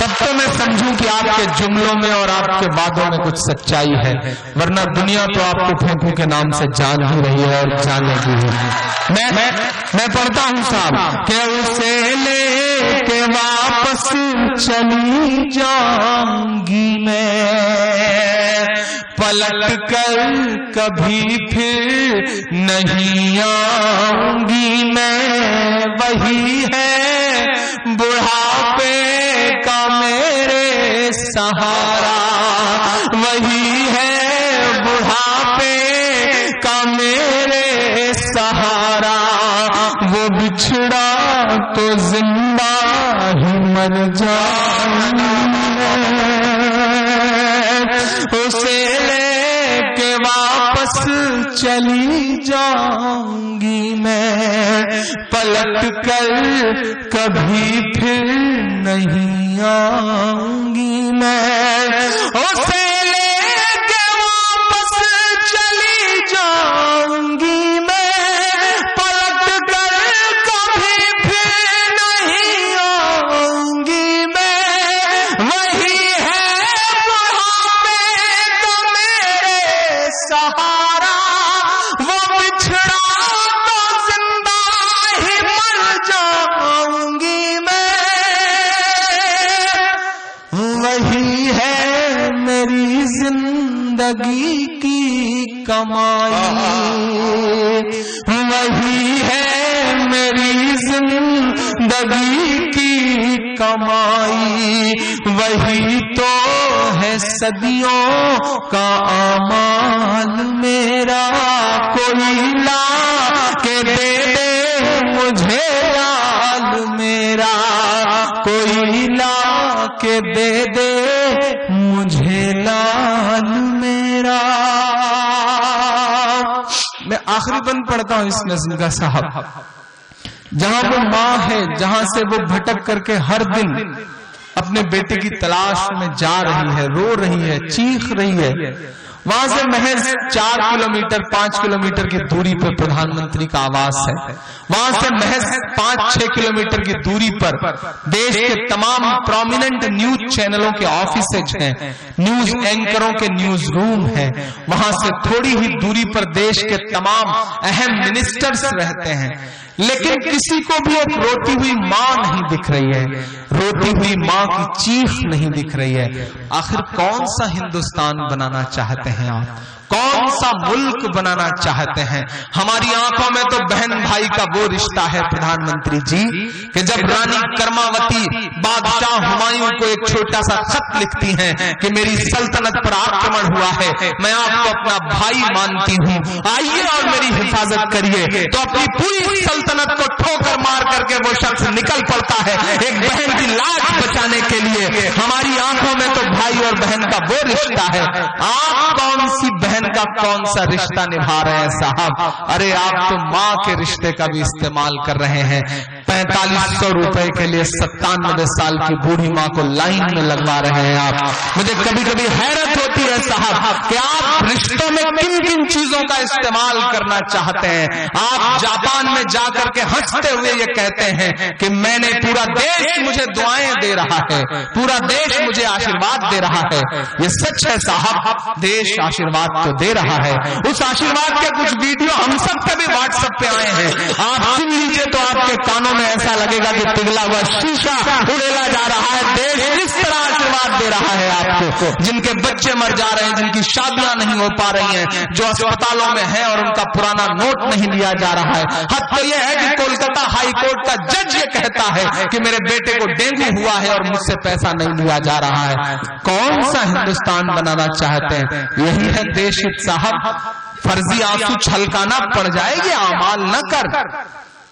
B: تب تو میں سمجھوں کہ آپ کے جملوں میں اور آپ کے وعدوں میں کچھ سچائی ہے، ورنہ دنیا تو آپ کو پھونکوں کے نام سے جان ہی رہی ہے اور جانے کی ہے۔ میں پڑھتا ہوں صاحب کہ اسے لے کے واپس چلی جاؤں گی میں، پلٹ کر کبھی پھر نہیں آؤں گی میں، وہی ہے بڑھاپے کا میرے سہارا، وہی ہے بڑھاپے کا میرے سہارا، وہ بچھڑا تو زندہ ہی مر جاؤں اسے لے کے واپس چلی جاؤں گی میں، پلٹ کر کبھی پھر نہیں آؤں گی میں، اسے لے کے واپس چلی جاؤں گی میں، پلٹ کر کبھی پھر نہیں آؤں گی میں، وہی ہے بڑھاپے کا میرے سہارا، وہ بچھڑا تو زندہ ہی مر جاؤں گی میں، وہی ہے میری زندگی کی کمائی، وہی ہے میری زندگی کی کمائی، وہی تو ہے صدیوں کا اعمال میرا، کوئی لا کے دے دے مجھے لال میرا، کوئی لا کے دے دے مجھے لال میرا۔ میں آخری بند پڑھتا ہوں اس نظم کا صاحب، جہاں وہ ماں ہے، جہاں سے وہ بھٹک کر کے ہر دن اپنے بیٹے کی تلاش میں جا رہی ہے، رو رہی ہے، چیخ رہی ہے، وہاں سے محض 4 کلومیٹر 5 کلومیٹر کی دوری پر پردھان منتری کا آواس ہے، وہاں سے محض 5-6 کلومیٹر کی دوری پر دیش کے تمام پرومیننٹ نیوز چینلوں کے آفیسز ہیں، نیوز اینکروں کے نیوز روم ہیں، وہاں سے تھوڑی ہی دوری پر دیش کے تمام اہم منسٹرز رہتے ہیں، لیکن کسی کو بھی ایک روتی ہوئی ماں نہیں دکھ رہی ہے، روتی ہوئی ماں کی چیخ نہیں دکھ رہی ہے۔ آخر کون سا ہندوستان بنانا چاہتے ہیں آپ؟ کون سا ملک بنانا چاہتے ہیں؟ ہماری آنکھوں میں تو بہن بھائی کا وہ رشتہ ہے پردھان منتری جی کہ جب رانی کرماوتی بادشاہ ہمایوں کو ایک چھوٹا سا خط لکھتی ہیں کہ میری سلطنت پر آکرمن ہوا ہے، میں آپ کو اپنا بھائی مانتی ہوں، آئیے اور میری حفاظت کریے، تو اپنی پوری سلطنت کو ٹھوکر مار کر کے وہ شخص نکل پڑتا ہے ایک بہن کی لاش بچانے کے لیے۔ ہماری آنکھوں میں تو بھائی اور بہن کا وہ رشتہ ہے، آپ کون سی بہن کا کون سا رشتہ نبھا رہے ہیں صاحب؟ ارے آپ تو ماں کے رشتے کا بھی استعمال کر رہے ہیں، 4500 روپے کے لیے 97 سال کی بوڑھی ماں کو لائن میں لگوا رہے ہیں آپ۔ مجھے کبھی کبھی حیرت ہوتی ہے صاحب کہ آپ رشتوں میں کن کن چیزوں کا استعمال کرنا چاہتے ہیں۔ آپ جاپان میں جا کر کے ہنستے ہوئے یہ کہتے ہیں کہ میں نے پورا دیش مجھے دعائیں دے رہا ہے، پورا دیش مجھے آشیرواد دے رہا ہے۔ یہ سچ ہے صاحب، دیش آشیرواد تو دے رہا ہے، اس آشیرواد کے کچھ ویڈیو ہم سب کے بھی واٹس ایپ پہ آئے ہیں، آپ سن لیجئے تو آپ کے کانوں میں ایسا لگے گا کہ پگھلا ہوا شیشہ اڑیلا جا رہا ہے۔ دیش کس طرح آشیرواد دے رہا ہے آپ کو، جن کے بچے مر جا رہے ہیں، جن کی شادیاں نہیں ہو پا رہی ہیں، جو اسپتالوں میں ہیں اور ان کا پرانا نوٹ نہیں لیا جا رہا ہے۔ حد تو یہ ہے کہ کولکتہ ہائی کورٹ کا جج یہ کہتا ہے کہ میرے بیٹے کو ڈینگو ہوا ہے اور مجھ سے پیسہ نہیں لیا جا رہا ہے۔ کون سا ہندوستان بنانا چاہتے ہیں؟ یہی ہے دیش صاحب۔ فرضی آنسو چھلکانا پڑ جائے گی، اعمال نہ کر،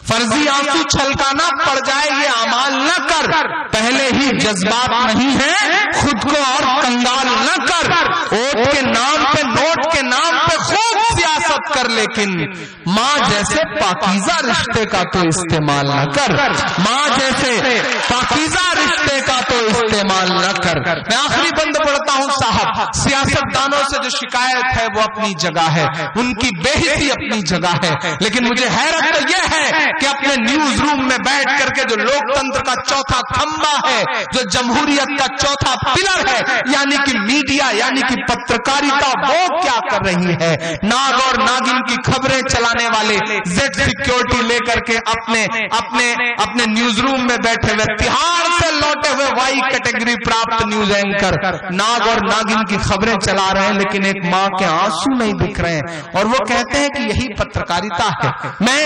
B: فرضی آنسو چھلکانا پڑ جائے یہ اعمال نہ کر، پہلے ہی جذبات نہیں ہیں خود کو اور کنگال نہ کر، ووٹ کے نام پہ نوٹ کے نام پہ خوب سیاست محبت کر لیکن ماں جیسے پاکیزہ رشتے کا تو استعمال نہ کر، ماں جیسے پاکیزہ رشتے کا تو استعمال نہ کر۔ میں آخری بند پڑھتا ہوں صاحب، سیاست دانوں سے جو شکایت ہے وہ اپنی جگہ ہے، ان کی بے حسی اپنی جگہ ہے، لیکن مجھے حیرت تو یہ ہے کہ اپنے نیوز روم میں بیٹھ کر کے جو لوک تنتر کا چوتھا کھمبا ہے، جو جمہوریت کا چوتھا پلر ہے، یعنی کہ میڈیا، یعنی کہ پترکاریتا، وہ کیا کر رہی ہے؟ ناگ اور ناگن کی خبریں چلانے والے زیڈ سیکیورٹی لے کر کے اپنے نیوز روم میں بیٹھے ہوئے تہاڑ سے لوٹے ہوئے وائی کیٹیگری پراپت نیوز اینکر ناگ اور ناگن کی خبریں چلا رہے ہیں، لیکن ایک ماں کے آنسو نہیں دکھ رہے ہیں، اور وہ کہتے ہیں کہ یہی پترکاریتا ہے۔ میں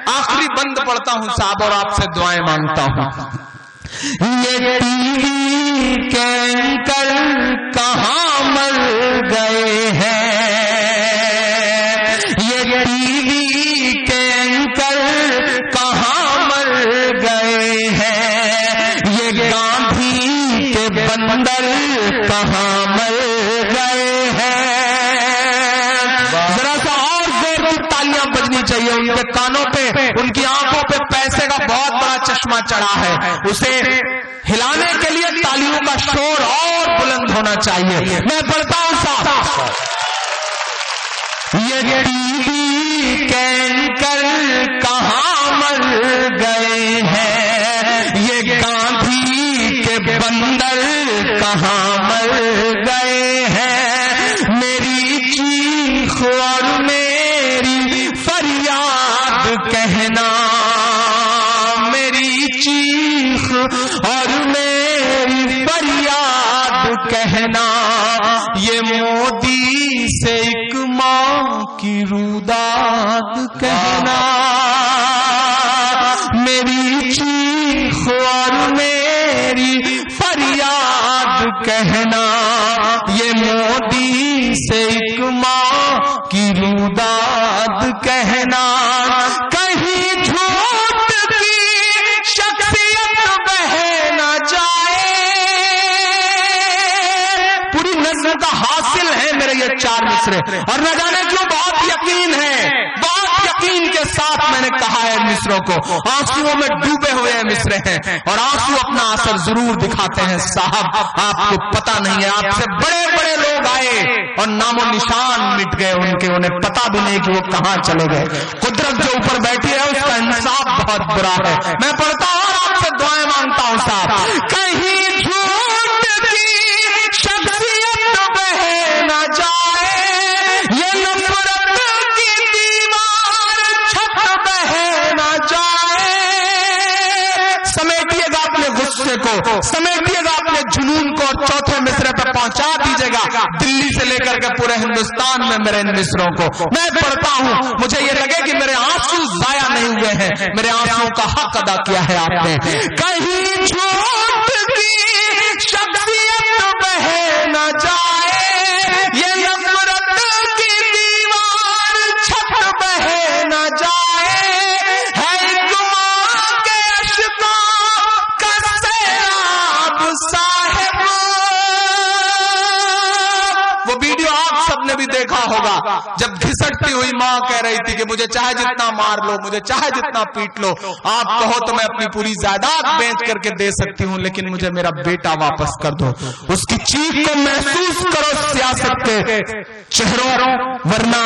B: آخری بند پڑھتا ہوں صاحب اور آپ سے دعائیں مانگتا ہوں۔ یہ ٹی وی کے اینکر کہاں مر گئے ہیں، یہ ٹی وی کے اینکر کہاں مر گئے ہیں، یہ گاندھی کے بندر کہاں مر گئے ہیں۔ ذرا سا اور زور کی تالیاں بجنی چاہیے، ان کے کانوں پہ، ان کی آنکھوں پہ پیسے کا بہت بڑا چشمہ چڑھا ہے، اسے ہلانے کے لیے تالیوں کا شور اور بلند ہونا چاہیے۔ میں پڑھتا ہوں صاحب، یہ ٹی وی کے اینکر کہاں مر گئے ہیں، یہ گاندھی کے بندر کہاں مر گئے ہیں، میری چیخ اور میری فریاد کہنا، میری چیخ اور میری فریاد کہنا، یہ مودی سے ایک ماں کی روداد کہنا، میری چیخ اور میری فریاد کہنا، یہ مودی سے ایک ماں کی روداد کہنا، کہیں جھوٹ کی شخصیت بہہ نہ جائے۔ پوری نظم کا حاصل ہے میرے یہ 4 مصرے، اور نہ جانے کیوں بہت یقین ہے، بہت یقین کے ساتھ میں نے کہا ہے مصروں کو، آنسوؤں میں ڈوبے ہوئے مصرے ہیں، اور آنسو اپنا اثر ضرور دکھاتے ہیں صاحب، آپ کو پتا نہیں ہے، آپ سے بڑے بڑے لوگ آئے اور نام و نشان مٹ گئے ان کے، انہیں پتا بھی نہیں کہ وہ کہاں چلے گئے۔ قدرت جو اوپر بیٹھی ہے اس کا انصاف بہت برا ہے۔ میں پڑھتا ہوں اور آپ سے دعائیں مانگتا ہوں صاحب، کہیں جھوٹ کی شخصیت بہہ نہ جائے، یہ نفرت کی دیوار چھت بہہ نہ جائے۔ سمیٹیے گا اپنے غصے کو، سمیٹیے گا اپنے جنون کو، اور چوتھے مصرے پہ پہنچا دیجیے گا دلی سے لے کر کے پورے ہندوستان میں میرے ان مصروں کو۔ میں پڑھتا ہوں، مجھے یہ لگے کہ میرے آنسو ضائع نہیں ہوئے ہیں، میرے آنسو کا حق ادا کیا ہے آپ نے۔ کہیں جھوٹ کی شخصیت بہہ نہ جائے، یہ نفرت کی دیوار چھت بہہ نہ جائے، ہے ایک ماں کے اشکوں کا سیلاب صاحب۔ وہ ویڈیو آپ سب نے بھی دیکھا ہوگا جب گھسٹتی ہوئی ماں کہہ رہی تھی کہ مجھے چاہے جتنا مار لو، مجھے چاہے جتنا پیٹ لو، آپ کہو تو میں اپنی پوری جائیداد بیچ کر کے دے سکتی ہوں، لیکن مجھے میرا بیٹا واپس کر دو۔ اس کی چیخ کو محسوس کرو سیاست کے چہروں، ورنہ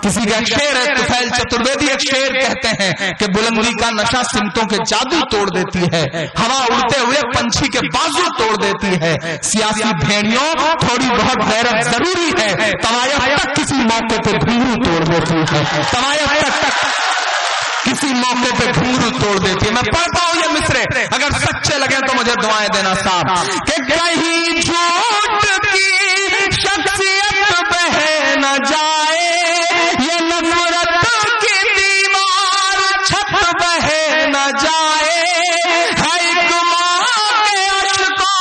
B: کسی کا ایک شعر ہے، طفیل چترویدی ایک شعر کہتے ہیں کہ بلندی کا نشہ سمتوں کے جادو توڑ دیتی ہے، ہوا اڑتے ہوئے پنچھی کے بازو توڑ دیتی ہے، سیاسی بھیڑیوں تھوڑی بہت غیرت ضروری ہے، طوائف تک کسی موقع پہ گھنگرو توڑ دیتی ہے، طوائف تک کسی موقع پہ گھنگرو توڑ دیتی ہے۔ میں پڑھتا ہوں یہ مصرے، اگر سچے لگے تو مجھے دعائیں دینا صاحب، کہ کہیں جھوٹ کی شخصیت بہہ نہ جائے، یہ نفرت کی دیوار چھت بہہ نہ جائے، ہے ایک ماں کے اشکوں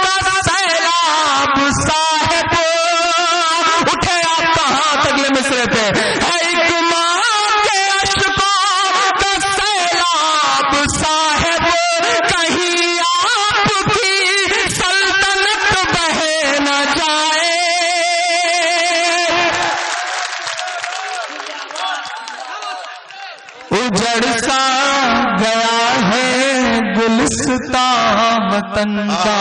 B: کا سیلاب صاحب۔ اٹھے آپ کا ہاتھ اگلے مصرے پہ، ہے ایک ماں کے اشکوں کا سیلاب صاحب، کہیں آپ کی سلطنت بہہ نہ جائے۔ اجڑ سا گیا ہے گلستان وطن کا.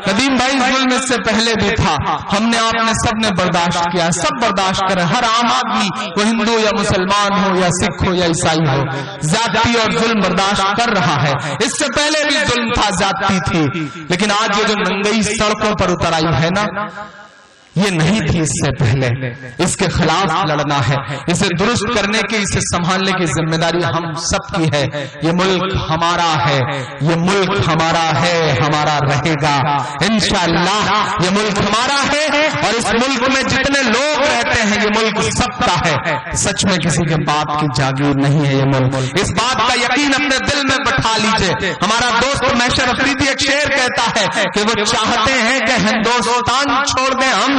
B: ندیم بھائی ظلم اس سے پہلے بھی تھا, ہم نے آپ نے سب نے برداشت کیا, سب برداشت کرے. ہر عام آدمی وہ ہندو یا مسلمان ہو یا سکھ ہو یا عیسائی ہو زیادتی اور ظلم برداشت کر رہا ہے. اس سے پہلے بھی ظلم تھا, زیادتی تھی, لیکن آج یہ جو ننگئی سڑکوں پر اتر آئی ہے نا, یہ نہیں تھی اس سے پہلے. اس کے خلاف لڑنا ہے, اسے درست کرنے کی, اسے سنبھالنے کی ذمہ داری ہم سب کی ہے. یہ ملک ہمارا ہے, یہ ملک ہمارا ہے, ہمارا رہے گا انشاءاللہ. یہ ملک ہمارا ہے اور اس ملک میں جتنے لوگ رہتے ہیں یہ ملک سب کا ہے. سچ میں کسی کے باپ کی جاگیر نہیں ہے یہ ملک. اس بات کا یقین اپنے دل میں بٹھا لیجئے. ہمارا دوست محشر افریدی ایک شعر کہتا ہے کہ وہ چاہتے ہیں کہ ہندوستان چھوڑ دیں ہم,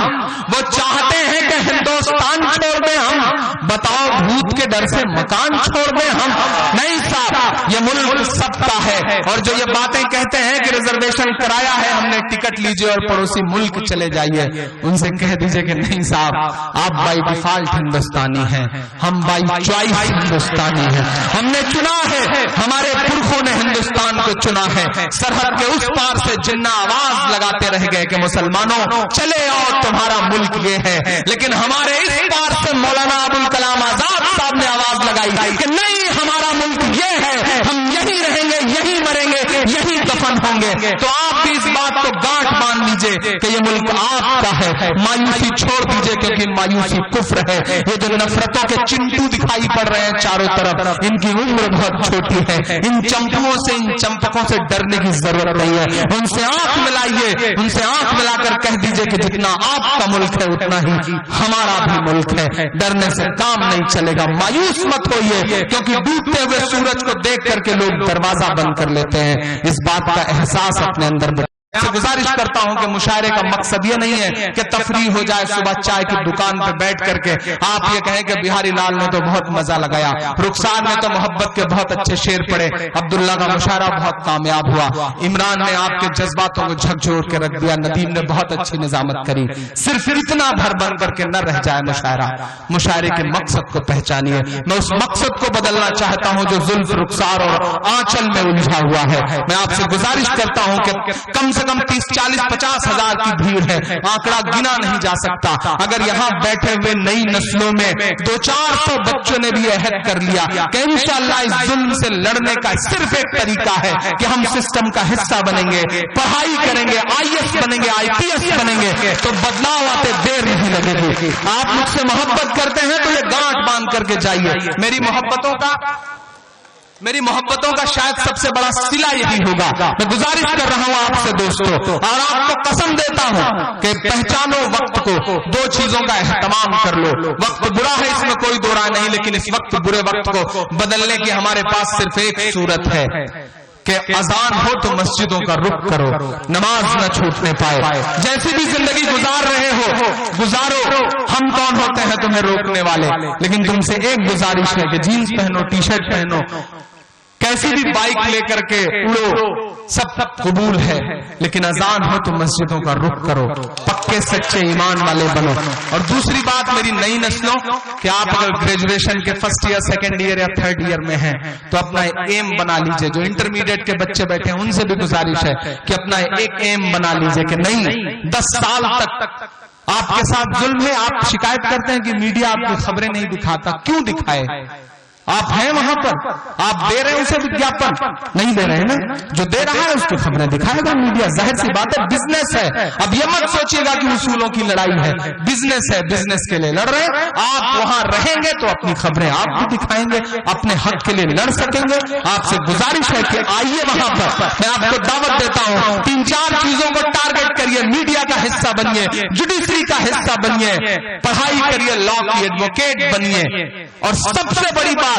B: وہ چاہتے ہیں کہ ہندوستان چھوڑ دیں ہم, بتاؤ بھوت کے ڈر سے مکان چھوڑ دیں ہم. نہیں صاحب, یہ ملک سب کا ہے. اور جو یہ باتیں کہتے ہیں کہ ریزرویشن کرایا ہے ہم نے, ٹکٹ لیجئے اور پڑوسی ملک چلے جائیے, ان سے کہہ دیجئے کہ نہیں صاحب, آپ بائی ڈیفالٹ ہندوستانی ہیں, ہم بائی چوائس ہندوستانی ہیں. ہم نے چنا ہے, ہمارے پرکھوں نے ہندوستان کو چنا ہے. سرحد کے اس پار سے جنہ آواز لگاتے رہ گئے کہ مسلمانوں چلے آؤ تمہارا ملک یہ ہے, لیکن ہمارے اس پار سے مولانا ابوالکلام آزاد صاحب نے آواز لگائی کہ نہیں, ہمارا ملک یہ ہے, ہم یہی رہیں گے, یہی مریں گے, یہی دفن ہوں گے. تو آپ بھی اس بات کو گانٹھ باندھ لیجئے کہ یہ ملک آپ کا ہے. مایوسی چھوڑ دیجئے کیونکہ مایوسی کفر ہے. یہ جو نفرتوں کے چنٹو دکھائی پڑ رہے ہیں چاروں طرف, ان کی عمر بہت چھوٹی ہے. ان چمپوں سے, ان چمپکوں سے ڈرنے کی ضرورت نہیں ہے. ان سے آنکھ ملائیے, ان سے آنکھ ملا کر کہہ دیجئے کہ جتنا آپ کا ملک ہے اتنا ہی ہمارا بھی ملک ہے. ڈرنے سے کام نہیں چلے گا. مایوس مت ہوئیے کیونکہ ڈوبتے ہوئے سورج کو دیکھ کر کے لوگ دروازہ بند کر لیتے ہیں. اس بات کا احساس اپنے اندر سے گزارش کرتا ہوں کہ مشاعرے کا مقصد یہ نہیں ہے کہ تفریح ہو جائے, صبح چائے کی دکان پہ بیٹھ کر کے آپ یہ کہیں کہ بہاری لال نے تو بہت مزہ لگایا, رخسار نے تو محبت کے بہت اچھے شعر پڑے, عبداللہ کا مشاعرہ بہت کامیاب ہوا, عمران نے آپ کے جذباتوں کو جھکجھور کے رکھ دیا, ندیم نے بہت اچھی نظامت کری. صرف اتنا بھر بن کر کے نہ رہ جائے مشاعرہ. مشاعرے کے مقصد کو پہچانیے. میں اس مقصد کو بدلنا چاہتا ہوں جو زلف, رخسار اور آنچل میں الجھا ہوا ہے. میں آپ سے گزارش کرتا ہوں کہ کم سے کم 30, 40, 50 ہزار کی بھیڑ ہے, آنکڑا گنا نہیں جا سکتا. اگر یہاں بیٹھے ہوئے نئی نسلوں میں 200-400 بچوں نے بھی عہد کر لیا کہ انشاءاللہ اس ظلم سے لڑنے کا صرف ایک طریقہ ہے کہ ہم سسٹم کا حصہ بنیں گے, پڑھائی کریں گے, IAS بنیں گے, IPS بنیں گے, تو بدلاؤ آتے دیر نہیں لگے گی. آپ مجھ سے محبت کرتے ہیں تو یہ گانٹھ باندھ کر کے جائیے. میری محبتوں کا شاید سب سے بڑا صلہ یہی ہوگا. میں گزارش کر رہا ہوں آپ سے دوستو, اور آپ کو قسم دیتا ہوں کہ پہچانو وقت کو, 2 چیزوں کا اہتمام کر لو. وقت برا ہے, اس میں کوئی دو رائے نہیں, لیکن اس وقت برے وقت کو بدلنے کی ہمارے پاس صرف ایک صورت ہے کہ اذان ہو تو مسجدوں کا رخ کرو, نماز نہ چھوٹنے پائے. جیسی بھی زندگی گزار رہے ہو گزارو, ہم کون ہوتے ہیں تمہیں روکنے والے. لیکن تم سے ایک گزارش ہے کہ جینز پہنو, ٹی شرٹ پہنو, کیسی بھی بائک لے کر کے اڑو, سب قبول ہے, لیکن اذان ہو تو مسجدوں کا رخ کرو, پکے سچے ایمان والے بنو. اور دوسری بات میری نئی نسلوں, کہ آپ اگر گریجویشن کے فرسٹ ایئر, سیکنڈ ایئر یا تھرڈ ایئر میں ہیں تو اپنا ایم بنا لیجئے. جو انٹرمیڈیٹ کے بچے بیٹھے ہیں ان سے بھی گزارش ہے کہ اپنا ایک ایم بنا لیجئے کہ نہیں, 10 سال تک آپ کے ساتھ ظلم ہے. آپ شکایت کرتے ہیں کہ میڈیا آپ کی خبریں نہیں دکھاتا, کیوں دکھائے؟ آپ ہیں وہاں پر, آپ دے رہے ہیں اسے وگیاپن, نہیں دے رہے ہیں نا, جو دے رہا ہے اس کو خبریں دکھائے گا میڈیا. ظاہر سی بات ہے, بزنس ہے. اب یہ مت سوچیے گا کہ اصولوں کی لڑائی ہے, بزنس ہے, بزنس کے لیے لڑ رہے ہیں. آپ وہاں رہیں گے تو اپنی خبریں آپ بھی دکھائیں گے, اپنے حق کے لیے لڑ سکیں گے. آپ سے گزارش ہے کہ آئیے وہاں پر, میں آپ کو دعوت دیتا ہوں, 3-4 چیزوں کو ٹارگٹ کریے. میڈیا کا حصہ بنیے, جوڈیشری کا حصہ بنیے, پڑھائی کریے, لا کی ایڈوکیٹ بنیے. اور سب سے بڑی بات,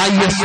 B: IAS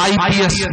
B: IPS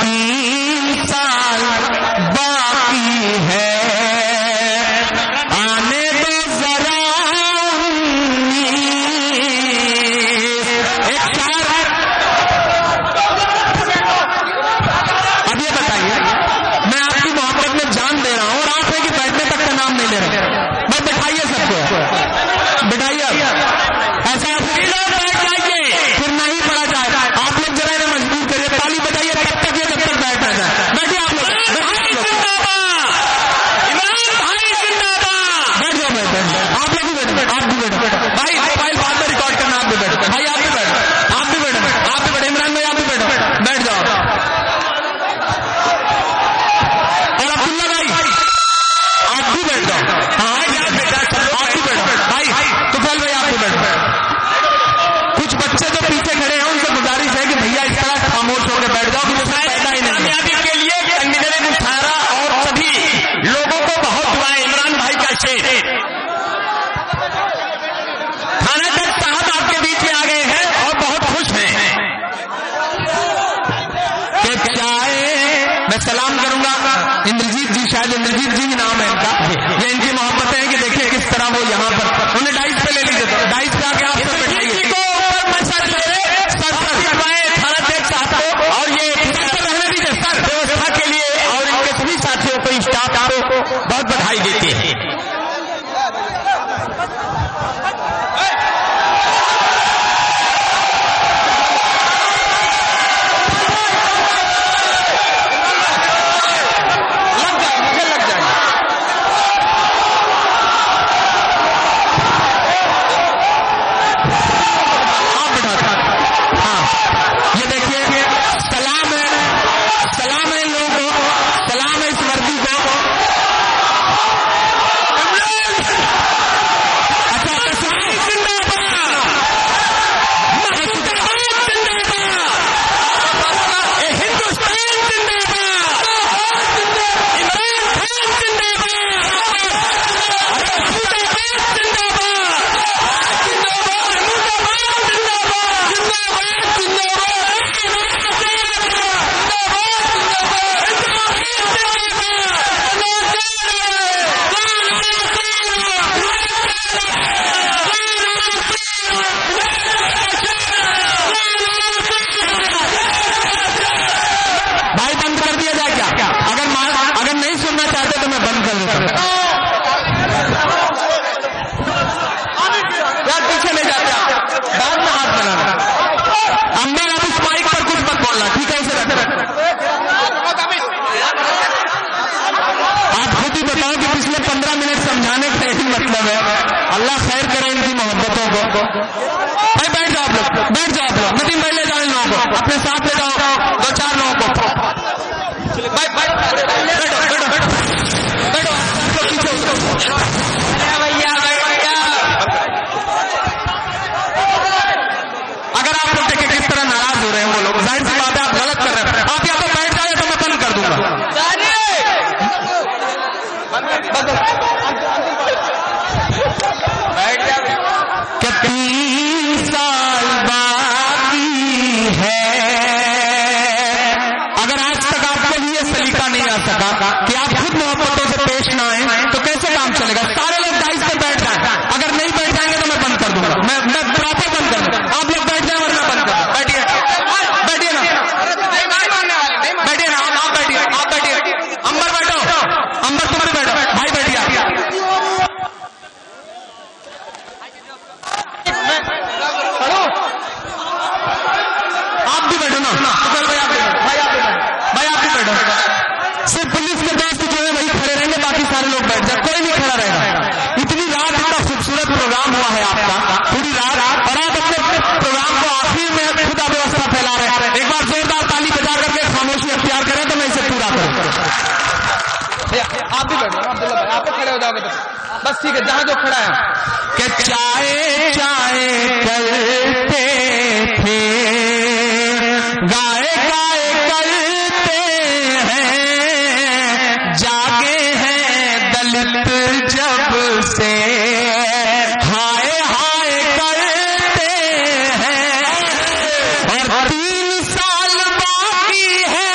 B: 3 سال باقی ہے آنے دو ذرا ایک شعر اب یہ بتائیے میں آپ کی محبت میں جان دے رہا ہوں اور آپ ہے کہ بیٹھنے تک کا نام نہیں لے رہے بس بٹھائیے سب کو بٹھائیے ایسا پھر نہیں پڑا جائے آپ لوگ ذرا انہیں مجبور کریے تالی بجائیے تب تک یہ جب تک بیٹھا جائے بیٹھیے آپ لوگ بیٹھ جاؤ آپ لوگ بھی بیٹھے آپ بھی بیٹھے بھائی موبائل بعد میں ریکارڈ کرنا آپ بھی بیٹھے بھائی آپ بھی بیٹھے آپ بھی بیٹھے آپ بھی بیٹھے عمران بھائی آپ بھی بیٹھے بیٹھ جاؤ اور عبداللہ بھائی آپ بھی بیٹھ جاؤ ہاں آپ بھی بیٹھو بھائی طفیل بھائی آپ بھی بیٹھو کچھ بچے جو پیچھے کھڑے ہیں ان سے گزارش ہے کہ بھیا اس طرح خاموش ہو کے بیٹھ جاؤ کہ پیدا ہی نہیں کامیابی کے لیے کنڈیڈیٹ مشاعرہ اور سبھی لوگوں کو بہت دعائیں عمران بھائی کا شعر تھانہ جج صاحب آپ کے بیچ میں آ گئے ہیں اور بہت خوش ہیں کہ چائے میں سلام کروں گا اندرجیت جی شاید اندرجیت جی نام ہے ان کا یہ ان کی محبت ہے کہ دیکھیے کس طرح وہ یہاں پر انہیں ڈائس پہ لے لیجیے ڈائس پہ آ کے آپ سے بیٹھائیے اور یہ رہنے دیجیے سر ویوستھا کے لیے اور ان کے سبھی ساتھیوں کو اسٹاف کو بہت بدھائی دیتے ہیں اللہ خیر کرے ان کی محبتوں کو بھائی بیٹھ جاؤ آپ لوگ بیٹھ جاؤ آپ لوگ ندیم بھائی لے جاؤ ان لوگوں کو اپنے ساتھ لے جاؤ 2-4 لوگوں کو اگر آپ لوگ دیکھیں کس طرح ناراض ہو رہے ہیں وہ لوگ ظاہر سی بات ہے آپ غلط کر رہے ہیں آپ یہاں پہ بیٹھ جائیں تو میں بند کر دوں گا کہ 3 سال باقی ہے اگر آج تک آپ کو بھی یہ سلیقہ نہیں آ سکا کہ آپ خود محبتوں سے پیش نہ آئیں تو کیسے کام چلے گا سارے لوگ ڈائس پہ بیٹھ جائیں اگر نہیں بیٹھ جائیں گے تو میں بند کر دوں گا میں پراپر بند کر دوں آپ لوگ بیٹھ جائیں اور میں بند کر دوں بیٹھیے بیٹھیے نا بیٹھیے نا آپ بیٹھیے آپ بیٹھیے امبر بیٹھو امبر تم بھی بیٹھو بھائی بیٹھیے آپ بھی بیٹھو نا بھائی آپ بھی بیٹھو صرف پولیس کے دوست جو ہے وہی کھڑے رہیں گے باقی سارے لوگ بیٹھ جائیں کوئی نہیں کھڑا رہے گا اتنی رات اتنا خوبصورت پروگرام ہوا ہے آپ کا پوری رات اور آپ اپنے پروگرام کو آخر میں خدا ویوستھا پھیلا رہے ہیں ایک بار زوردار تالی بجا کر کے خاموشی اختیار کریں تو میں اسے پورا کروں آپ بھی بیٹھو عبداللہ بھائی آپ کھڑے ہو جاؤ گے بس ٹھیک ہے جہاں جو کھڑا ہے کہ چائے چائے کرتے تھے گائے گائے کرتے ہیں جاگے ہیں دلت جب سے ہائے ہائے کرتے ہیں اور 3 سال باقی ہے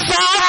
B: 100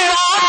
B: 100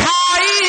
B: 2.5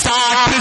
B: 60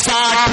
B: 60